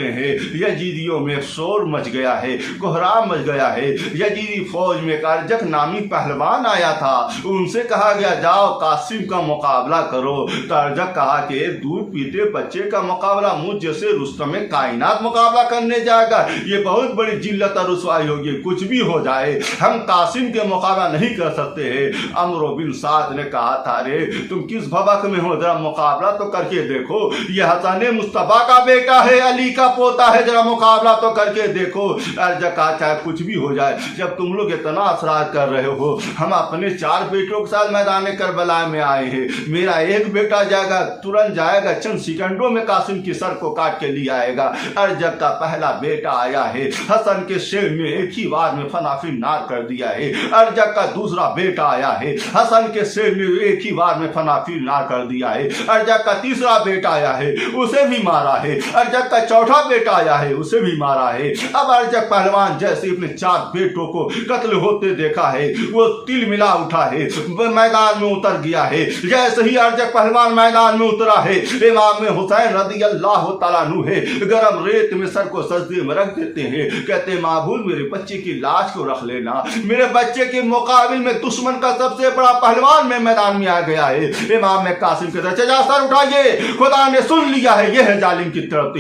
[SPEAKER 1] हैं, यजीदियों में शोर मच गया है, कोहराम मच गया है। यजीदी फौज में एक अर्जक नामी पहलवान आया था, उनसे कहा गया जाओ कासिम का मुकाबला करो। तो अर्जक कहा कि दूध पीते बच्चे का मुकाबला मुझ जैसे रुस्तम कायनात मुकाबला करने जाएगा, ये बहुत बड़ी जिल्लत और रुसवाई होगी, कुछ भी हो जाए हम कासिम के मुकाबला नहीं कर सकते हैं। अमरो बिन साद ने कहा था, रे तुम किस भबक में हो, जरा मुकाबला तो करके देखो, ये हसन मुस्तफा का बेटा है, अली का पोता है, जरा मुकाबला तो करके देखो। अर्जक कहा चाहे कुछ भी हो जाए, जब तुम लोग इतना असरार कर रहे हो, हम अपने 4 बेटों के साथ मैदान करबला में आए हैं, मेरा एक बेटा जाएगा, तुरंत जाएगा, चंद सेकंडों में कासिम की सर को काट के लिए आएगा। अर्जक का पहला बेटा आया है, हसन के शेर में एक ही बार में फनाफिर नार कर दिया है। अर्जक का दूसरा बेटा आया है, हसन के शेर में एक ही बार में फनाफिर नार कर दिया है। अर्जक का तीसरा बेटा आया है, उसे भी मारा है। अर्जक का चौथा बेटा आया है, उसे भी मारा है। अब अर्जक पहलवान जैसे अपने 4 बेटों को कत्ल होते देखा है, वो तिल मिला उठा है, मैदान में उतर गया है। जैसे ही अर्जक पहलवान मैदान में उतरा है, इमाम हुसैन रदी अल्लाह तआला अन्हु है गरम रेत में सर को सजदे में रख देते हैं, कहते माबूद मेरे बच्चे की लाश को रख लेना, मेरे बच्चे के मुकाबिल में दुश्मन का सबसे बड़ा पहलवान में मैदान में आ गया है। इमाम कासिम कहते चचा सर उठाइए, खुदा ने सुन लिया है, यह है जालिम की तरफ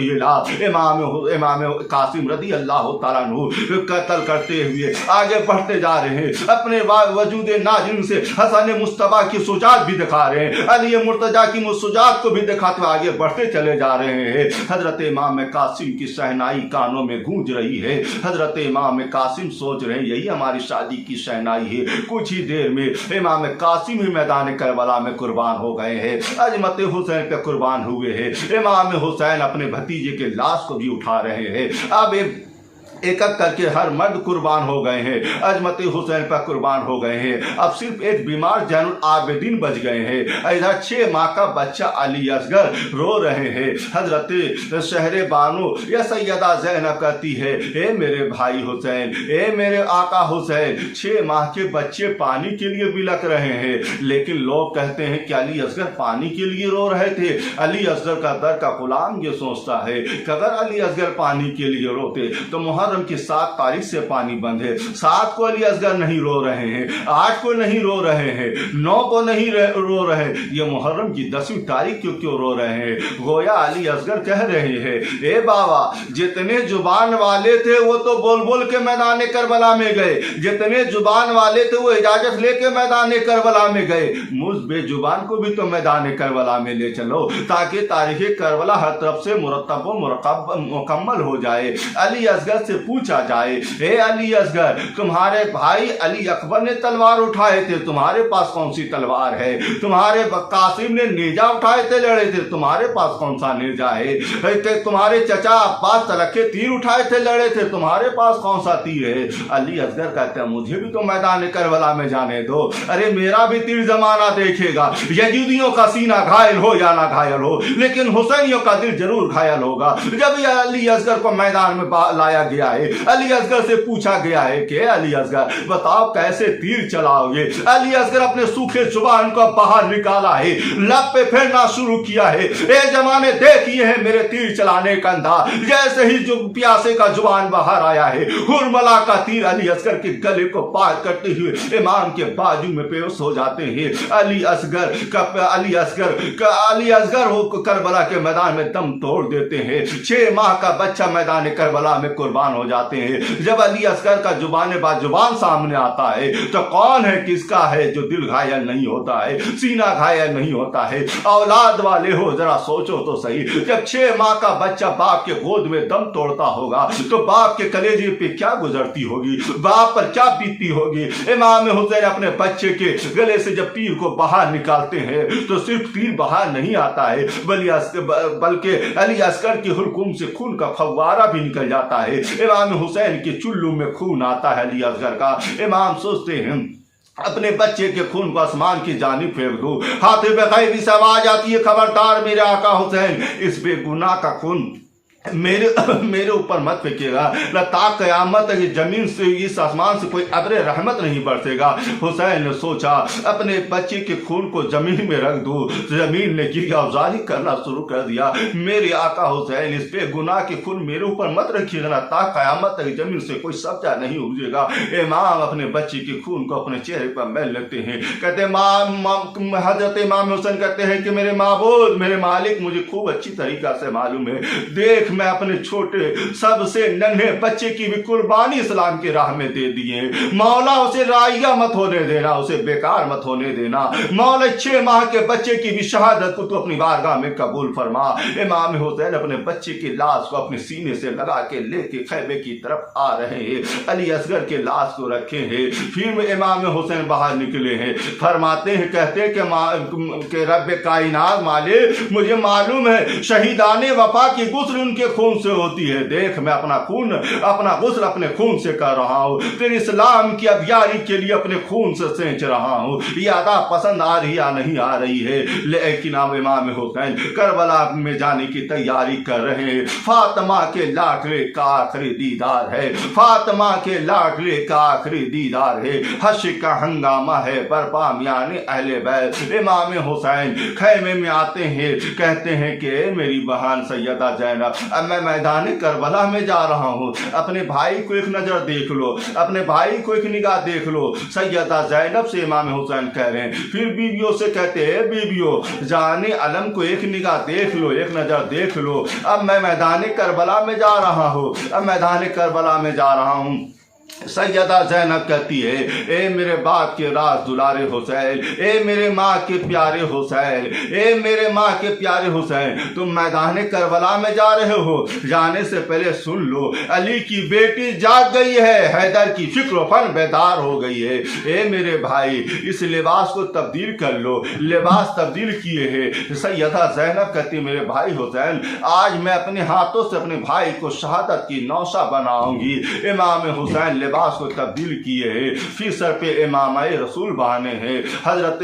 [SPEAKER 1] इमाम कासिम रदी अल्लाह तआला अन्हु कत्ल करते हुए आगे बढ़ते जा रहे हैं, अपने वजूद नाजिम से हसन मुस्तफा की सुजात भी दिखा रहे हैं, अली मुर्तजा की सुजात को भी दिखाते हुए आगे बढ़ते चले जा रहे हैं। हजरत इमाम कासिम की शहनाई कानों में गूंज रही है। हजरत इमाम कासिम सोच रहे हैं यही हमारी शादी की शहनाई है। कुछ ही देर में इमाम कासिम ही मैदान करबला में कुर्बान हो गए हैं, अजमत हुसैन पे कुर्बान हुए हैं। इमाम हुसैन अपने भतीजे के लाश को भी उठा रहे हैं। अब एक एक करके हर मर्द कुर्बान हो गए हैं, अजमत हुसैन पर कुर्बान हो गए हैं। अब सिर्फ एक बीमार जैनुल आबिदीन बच गए हैं। इधर 6 माह का बच्चा अली असगर रो रहे हैं। हजरत शहर बानो या सैयदा ज़ैनब कहती है, ए मेरे भाई हुसैन, ए मेरे आका हुसैन, 6 माह के बच्चे पानी के लिए बिलक रहे हैं। लेकिन लोग कहते हैं कि अली असगर पानी के लिए रो रहे थे। अली असगर का दर का गुलाम ये सोचता है कि अगर अली असगर पानी के लिए रोते तो मुहर्रम की 7 तारीख से पानी बंद है। 7 को अली असगर नहीं रो रहे हैं, 8 को नहीं रो रहे हैं, 9 को नहीं रो रहे, ये मुहर्रम की 10वीं तारीख क्यों रो रहे हैं? गोया अली असगर कह रहे हैं, ए बाबा, जितने जुबान वाले थे वो तो बोल बोल के मैदान करबला में गए, जितने जुबान वाले थे वो इजाजत लेके मैदान करबला में गए, मुझ बेजुबान को भी तो मैदान करबला में ले चलो, ताकि तारीख करबला हर तरफ से मुरतब व मुकम्मल हो जाए। अली असगर से पूछा जाए, हे अली असगर, तुम्हारे भाई अली अकबर ने तलवार उठाए थे, तुम्हारे पास कौन सी तलवार है? तुम्हारे कासिम ने नेजा उठाए थे, लड़े थे, तुम्हारे पास कौन सा नेजा है? तुम्हारे चचा अब्बास तलखे तीर उठाए थे, लड़े थे, तुम्हारे पास कौन सा तीर है? अली असगर कहते हैं, मुझे भी तो मैदान करबला में जाने दो, अरे मेरा भी तीर जमाना देखेगा, यजीदियों का सीना घायल हो या ना घायल हो, लेकिन हुसैनियों का दिल जरूर घायल होगा। जब अली असगर को मैदान में लाया गया है, अली असगर से पूछा गया है कि अली असगर बताओ कैसे तीर चलाओगे? अली असगर अपने सूखे जुबान को बाहर निकाला है, लब पे फेरना शुरू किया है, ए जमाने देखिए हैं मेरे तीर चलाने का अंदाज। जैसे ही जो प्यासे का जुबान बाहर आया है, हुरमला का तीर अली असगर के गले को पार करते हुए इमाम के बाजू में पेश हो जाते हैं। अली असगर हो करबला के मैदान में दम तोड़ देते हैं। 6 माह का बच्चा मैदान करबला में कुर्बान परेशान हो जाते हैं। जब अली असगर का जुबान बाजुबान सामने आता है तो कौन है किसका है जो दिल घायल नहीं होता है, सीना घायल नहीं होता है। औलाद वाले हो जरा सोचो तो सही, जब 6 माह का बच्चा बाप के गोद में दम तोड़ता होगा तो बाप के कलेजे पे क्या गुजरती होगी, बाप पर क्या बीतती होगी। इमाम हुसैन अपने बच्चे के गले से जब तीर को बाहर निकालते हैं तो सिर्फ तीर बाहर नहीं आता है बल्कि अली असगर के हुल्कुम से खून का फव्वारा भी निकल जाता है। इमाम हुसैन के चुल्लू में खून आता है अली असगर का। इमाम सोचते हैं अपने बच्चे के खून को आसमान की जानिब फेंक दूं। हाथ पे गैबी से आवाज आती है, खबरदार मेरे आका हुसैन, इस बेगुनाह का खून मेरे ऊपर मत फेंकिएगा, लता क़यामत ये जमीन से इस आसमान से कोई अब्र रहमत नहीं बरसेगा। हुसैन ने सोचा अपने बच्चे के खून को जमीन में रख दूं, जमीन ने गिरफ्तारी करना शुरू कर दिया। मेरे आका हुसैन, इस पे गुनाह के खून मेरे ऊपर मत रखिएगा, लता क़यामत तक जमीन से कोई सब्जा नहीं उपजेगा। इमाम अपने बच्चे के खून को अपने चेहरे पर मैल लेते हैं, कहते हजरत इमाम हुसैन कहते हैं कि मेरे माबूद, मेरे मालिक, मुझे खूब अच्छी तरीका से मालूम है, देख मैं अपने छोटे सबसे नन्हे बच्चे की भी कुर्बानी इस्लाम की राह में दे दिए। मौला उसे राइया मत होने देना, उसे बेकार मत होने देना। मौला 6 माह के बच्चे की भी शहादत को तो अपनी बारगाह में कबूल फरमा। इमाम हुसैन अपने बच्चे की लाश को अपने सीने से लगा के लेके खैमे की तरफ आ रहे हैं। अली असगर के लाश को रखे हैं। फिर इमाम हुसैन बाहर निकले हैं, फरमाते हैं, कहते हैं कि रब कायनात मालिक, मुझे मालूम है शहीदाने वफा की गुस्ल उनके खून से होती है। देख मैं अपना गुस्ल अपने खून से कर रहा हूँ, तेरे इस्लाम की अबियारी के लिए अपने खून से सेंच रहा हूँ। ये अदा पसंद आ रही या नहीं आ रही है, लेकिन इमाम हुसैन करबला में जाने की तैयारी कर रहे हैं। फातिमा के लाडले का आखिरी दीदार है, फातिमा के लाडले का आखिरी दीदार है। हश्र का हंगामा है बरपा मियाने अहले बैत। इमाम हुसैन खैमे में आते हैं, कहते हैं कि मेरी बहन सैयदा ज़ैनब, अब मैं मैदान करबला में जा रहा हूँ, अपने भाई को एक नजर देख लो, अपने भाई को एक निगाह देख लो। सैयदा ज़ैनब से इमाम हुसैन कह रहे हैं। फिर बीवियों से कहते हैं, बीवियों जाने अलम को एक निगाह देख लो, एक नजर देख लो। अब मैं मैदान करबला में जा रहा हूँ, अब मैदान करबला में जा रहा हूँ। सैयदा ज़ैनब कहती है, ए मेरे बाप के राज दुलारे हुसैन, ए मेरे माँ के प्यारे हुसैन, ए मेरे माँ के प्यारे हुसैन, तुम मैदान करबला में जा रहे हो, जाने से पहले सुन लो, अली की बेटी जाग गई है, हैदर की फिक्र फन बेदार हो गई है। ए मेरे भाई, इस लिबास को तब्दील कर लो। लिबास तब्दील किए है। सैयदा ज़ैनब कहती, मेरे भाई हुसैन, आज मैं अपने हाथों से अपने भाई को शहादत की नौशा बनाऊंगी। इमाम हुसैन लिबास को तब्दील किए हैं, फिर सर पे इमामाए रसूल बहाने हैं, हजरत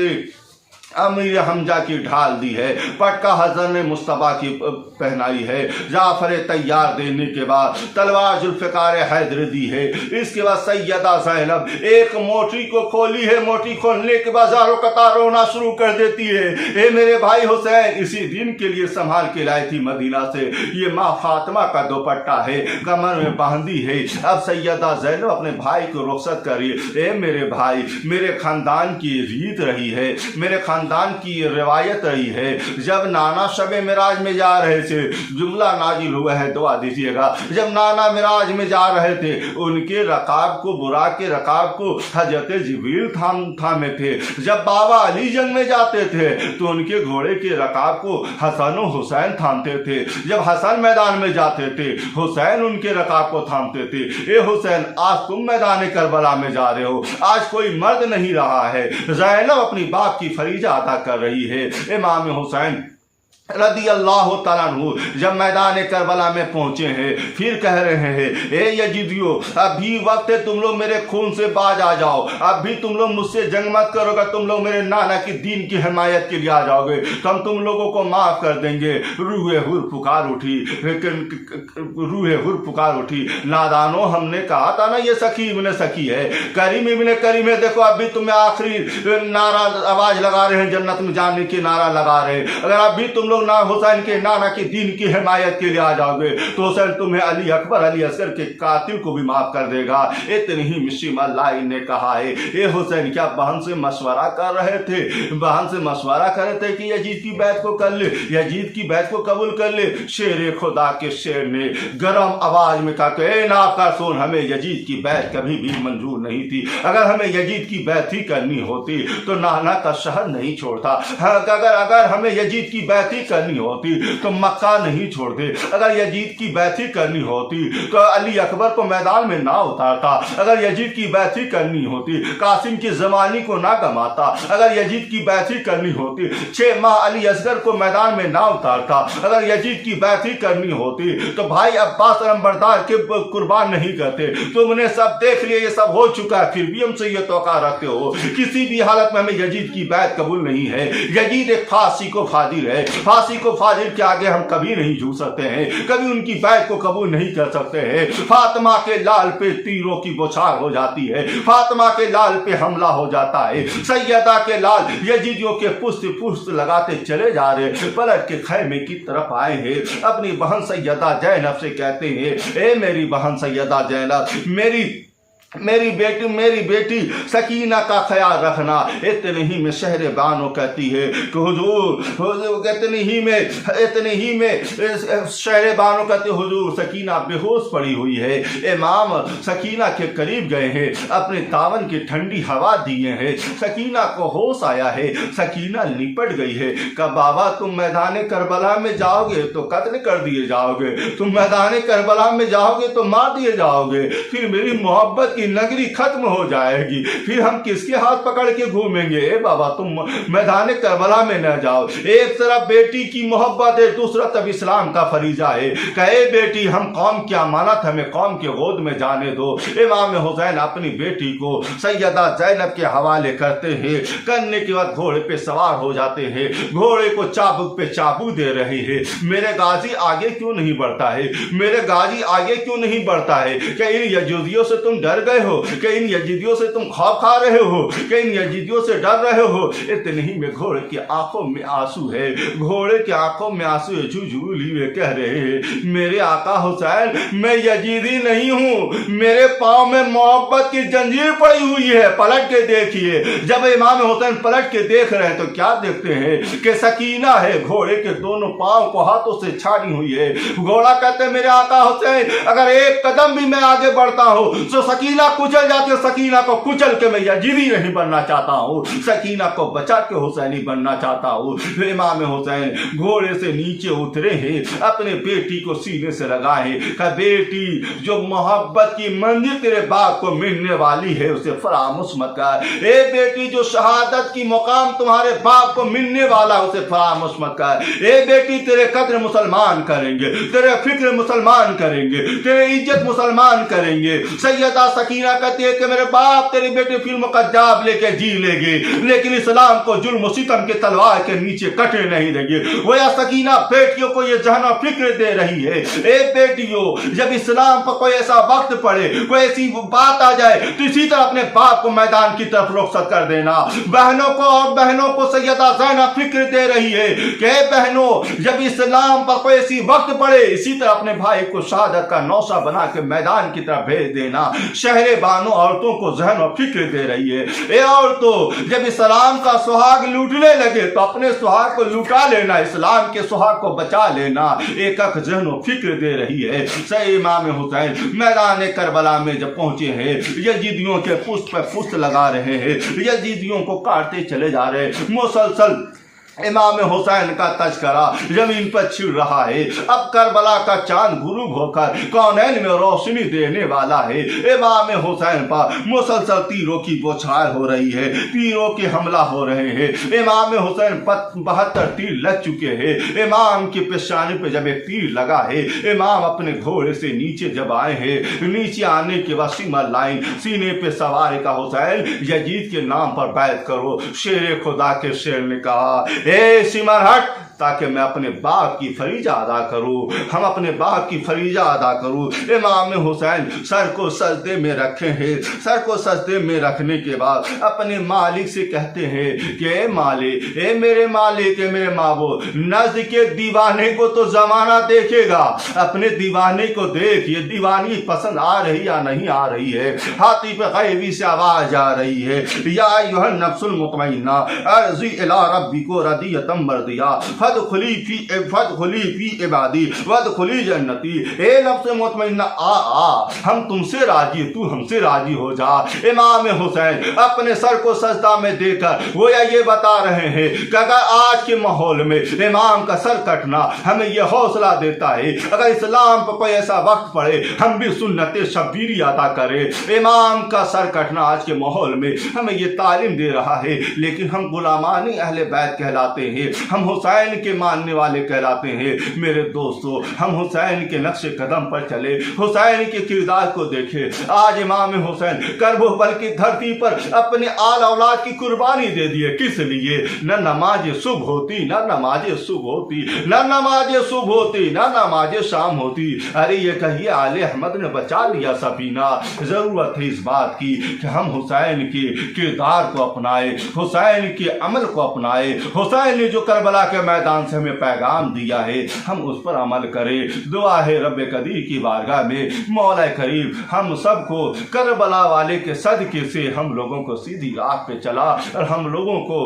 [SPEAKER 1] अमीर हमजा की ढाल दी है, पटका हसन ने मुस्तफा की पहनाई है, जाफर तैयार देने के बाद तलवार जुल्फ़िकार हैदर दी है। इसके बाद सैयदा ज़ैनब एक मोटी को खोली है, मोटी खोलने के बाद ज़ारो कतार रोना शुरू कर देती है। ए मेरे भाई हुसैन, इसी दिन के लिए संभाल के लाई थी मदीना से, ये माँ फातिमा का दुपट्टा है, कमर में बांधी है। अब सैयदा ज़ैनब अपने भाई को रुखसत करी। ए मेरे भाई, मेरे खानदान की रीत रही है, मेरे खानदान की रिवायत रही है, जब नाना शबे मिराज में जा रहे थे, जुमला नाजिल हुआ है, दुआ दीजिएगा, जब नाना मिराज में जा रहे थे, उनके रकाब को, बुराक के रकाब को हजरत जिब्रील थामे थे। जब बाबा अली जंग में जाते थे तो उनके घोड़े के रकाब को हसन और हुसैन थामते थे। जब हसन मैदान में जाते थे, हुसैन उनके रकाब को थामते थे। ए हुसैन, आज तुम मैदान करबला में जा रहे हो, आज कोई मर्द नहीं रहा है। ज़ैनब अपनी बाप की फरीजा अदा कर रही है। इमाम हुसैन रदी अल्लाह तआला अन्हु जब मैदान करबला में पहुंचे हैं, फिर कह रहे हैं, ए यजीदियो, अभी वक्त है, तुम लोग मेरे खून से बाज आ जाओ, अब भी तुम लोग मुझसे जंग मत करोगे, तुम लोग मेरे नाना की दीन की हिमायत के लिए आ जाओगे तो हम तुम लोगों को माफ कर देंगे। रूहे हुर पुकार उठी, रूहे हुर पुकार उठी, नादानो, हमने कहा था ना ये सखी इब्ने सखी है, करीम इब्ने करीम है। देखो अभी तुम्हें आखिरी नारा आवाज लगा रहे हैं, जन्नत में जाने की नारा लगा रहे हैं। अगर अभी तुम लोग लोग ना हुसैन के नाना के दीन की हिमायत के लिए आ जाओगे तो हुसैन तुम्हें अली अकबर अली असगर के कातिल को भी माफ कर देगा। इतनी ही मिशीमा लाई ने कहा है, ये हुसैन क्या बहन से मशवरा कर रहे थे, बहन से मशवरा कर रहे थे कि यजीद की बैत को कर ले, यजीद की बैत को कबूल कर ले। शेर खुदा के शेर ने गरम आवाज में कहा कि नाका सुन, हमें यजीद की बैत कभी भी मंजूर नहीं थी। अगर हमें यजीद की बैत ही करनी होती तो नाना का शहर नहीं छोड़ता। अगर हमें यजीद की बैत ही करनी होती तो मक्का नहीं छोड़ते। अगर यजीद की बैत ही करनी होती तो अली अकबर को मैदान में ना उतारता। अगर यजीद की बैत ही करनी होती कासिम की जमानी को ना गमाता। अगर यजीद की बैत ही करनी होती 6 माह अली असगर को मैदान में ना उतारता। अगर यजीद की बैत ही करनी होती तो भाई अब्बास अलमबरदार के कुर्बान नहीं करते। तुमने सब देख लिया, ये सब हो चुका है, फिर भी हमसे ये तौका रखते हो किसी भी हालत में हमें यजीद की बैत कबूल नहीं है। यजीद एक फांसी को फाजिल है, फांसी को फाजिल के आगे हम कभी नहीं झुक सकते हैं, कभी उनकी बैत को कबूल नहीं कर सकते हैं। फातिमा के लाल पे तीरों की बौछार हो जाती है, फातिमा के लाल पे हमला हो जाता है। सैयदा के लाल यजीदियों के पुष्ट पुष्ट लगाते चले जा रहे, पलट के खैमे की तरफ आए हैं। अपनी बहन सैयदा जैनब से कहते हैं, ए मेरी बहन सैयदा जैनब, मेरी बेटी सकीना का ख्याल रखना। इतने ही में शहर बानो कहती है कि हुजूर इतने ही में शहर बानो कहते हुजूर सकीना बेहोश पड़ी हुई है। इमाम सकीना के करीब गए हैं, अपने तावन की ठंडी हवा दिए हैं, सकीना को होश आया है, सकीना निपट गई है। कब बाबा तुम मैदान करबला में जाओगे तो कत्ल कर दिए जाओगे, तुम मैदान करबला में जाओगे तो मार दिए जाओगे, फिर मेरी मोहब्बत की नगरी खत्म हो जाएगी, फिर हम किसके हाथ पकड़ के घूमेंगे। ए बाबा तुम मैदान करबला में न जाओ। एक तरफ बेटी की मोहब्बत है, दूसरा तरफ इस्लाम का फरीजा है। कहे बेटी हम कौम की अमानत, हमें कौम के गोद में जाने दो। इमाम हुसैन अपनी बेटी को सैयदा जैनब के हवाले करते हैं, करने के बाद घोड़े पे सवार हो जाते हैं, घोड़े को चाबुक पे चाबुक दे रहे हैं। मेरे गाजी आगे क्यों नहीं बढ़ता है, मेरे गाजी आगे क्यों नहीं बढ़ता है? क्या इन यजूदियों से तुम डर गए हो, कि इन यजीदियों से तुम खौफ खा रहे हो, कि इन यजीदियों से डर रहे हो? इतने ही में घोड़े की आंखों में आंसू है, घोड़े की आंखों में आंसू है। झुझुली वे कह रहे हैं, मेरे आका हुसैन मैं यजीदी नहीं हूँ, मेरे पाँव में मोहब्बत की जंजीर पड़ी हुई है। पलट के देखिए, जब इमाम हुसैन पलट के देख रहे हैं तो क्या देखते हैं कि सकीना है, घोड़े के दोनों पाँव को हाथों से छानी हुई है। घोड़ा कहते हैं, मेरे आका हुसैन अगर एक कदम भी मैं आगे बढ़ता हूँ तो सकीना कुचल जाती है, सकीना को कुचल के मैं यजीदी नहीं बनना चाहता हूँ, सकीना को बचा के हुसैनी बनना चाहता हूँ। इमाम हुसैन घोड़े से नीचे उतरे हैं, अपने बेटी को सीने से लगाए, कहा बेटी जो मोहब्बत की मंजिल तेरे बाप को मिलने वाली है उसे फरामोश मत कर। ए बेटी जो शहादत की मुकाम तुम्हारे बाप को मिलने वाला उसे फरामोश मत कर। ए बेटी तेरे कद्र मुसलमान करेंगे, तेरे फिक्र मुसलमान करेंगे, तेरे इज्जत मुसलमान करेंगे। सैयदा सकीना कहती है कि मेरे बाप तेरी बेटी फिल्म कज्जाब लेके जी लेगी, लेकिन इस्लाम को जुल्म सितम के तलवार के नीचे कटे नहीं देंगे। वो या सकीना बेटियों को ये जहना फिक्र दे रही है, ए बेटियों जब इस्लाम पर कोई ऐसा वक्त पड़े, कोई ऐसी बात आ जाए तो इसी तरह अपने बाप को मैदान की तरफ रुखसत कर देना। बहनों को सैयदा ज़ैनब फिक्र दे रही है कि बहनों जब इस्लाम पर कोई ऐसी वक्त पड़े इसी तरह अपने भाई को शहादत का नौसा बना के मैदान की तरफ भेज देना। शहरे बानो औरतों को जहन और फिक्र दे रही है, ए औरतों जब इस्लाम का सुहाग लूटने लगे तो अपने सुहाग को लुटा लेना, इस्लाम के सुहाग को बचा लेना, एक जहन और फिक्र दे रही है। सही इमाम हुसैन मैदान करबला में जब पहुंचे हैं, यजीदियों के पुष्प पर पुष्प लगा रहे हैं, यजीदियों को काटते चले जा रहे हैं। मुसलसल इमाम हुसैन का तस्करा जमीन पर छिड़ रहा है। अब करबला का चांद गुरूब होकर कौनैन में रोशनी देने वाला है। इमाम हुसैन पर मुसलसल तीरों की बौछार हो रही है, तीरों के हमला हो रहे हैं। इमाम हुसैन पर 72 तीर लग चुके हैं। इमाम की पेशानी पे जब एक तीर लगा है, इमाम अपने घोड़े से नीचे जब आए हैं, नीचे आने के बाद सिमर लाइन सीने पे सवार का हुसैन यजीद के नाम पर बैत करो। शेर खुदा के शेर ने कहा, ए सिमर हट, تاکہ میں اپنے باپ کی فریضہ ادا کروں، ہم اپنے باپ کی فریضہ ادا کروں۔ امام حسین سر کو سجدے میں رکھے ہیں، سر کو سجدے میں رکھنے کے بعد اپنے مالک سے کہتے ہیں کہ اے مالک، اے میرے مالک، اے میرے معبود، نزد کے دیوانے کو تو زمانہ دیکھے گا، اپنے دیوانے کو دیکھ، یہ دیوانی پسند آ رہی یا نہیں آ رہی ہے۔ ہاتھی پہ غیبی سے آواز آ رہی ہے، یا ایھا النفس المطمئنہ ارجعی الی ربک رضیۃ مرضیہ فادخلی فی عبادی وادخلی جنتی۔ اے نفس مطمئنہ آ ہم تم سے راضی، تو ہم سے راضی ہو جا۔ امام حسین اپنے سر کو سجدہ میں دے کر وہ یہ بتا رہے ہیں کہ اگر آج کے ماحول میں امام کا سر کٹنا ہمیں یہ حوصلہ دیتا ہے، اگر اسلام پر کوئی ایسا وقت پڑے ہم بھی سنت شبیری ادا کریں۔ امام کا سر کٹنا آج کے ماحول میں ہمیں یہ تعلیم دے رہا ہے، لیکن ہم غلامان اہل بیت کہلاتے ہیں، ہم حسین کے ماننے والے کہلاتے ہیں۔ میرے دوستو، ہم حسین کے نقش قدم پر چلے، حسین کے کردار کو دیکھے۔ آج امام حسین کربلا کی دھرتی پر اپنے آل اولاد کی قربانی دے دیے، کس لیے؟ نہ نماز صبح ہوتی، نہ نماز صبح ہوتی، نہ نماز صبح ہوتی، نہ نماز شام ہوتی۔ ارے یہ کہیے آل احمد نے بچا لیا سفینہ۔ ضرورت ہے اس بات کی کہ ہم حسین کے کردار کو اپنائے، حسین کے عمل کو اپنائے۔ حسین نے جو کربلا کے میدان سے ہمیں پیغام دیا ہے ہم اس پر عمل کریں۔ دعا ہے رب قدیر کی بارگاہ میں مولا کریم ہم سب کو کربلا والے کے صدقے سے ہم لوگوں کو سیدھی راہ پہ چلا، اور ہم لوگوں کو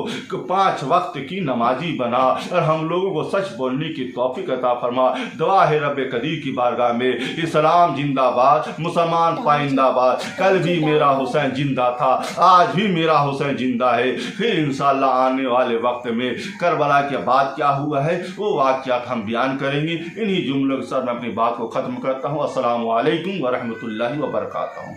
[SPEAKER 1] 5 وقت کی نمازی بنا، اور ہم لوگوں کو سچ بولنے کی توفیق عطا فرما۔ دعا ہے رب قدیر کی بارگاہ میں اسلام زندہ باد، مسلمان پائندہ باد۔ کل بھی میرا حسین زندہ تھا، آج بھی میرا حسین زندہ ہے، پھر انشاءاللہ آنے والے وقت میں کربلا کے بعد کیا ہوا ہے وہ واقعات ہم بیان کریں گے۔ انہی جملوں کے ساتھ میں اپنی بات کو ختم کرتا ہوں۔ السلام علیکم ورحمۃ اللہ وبرکاتہ۔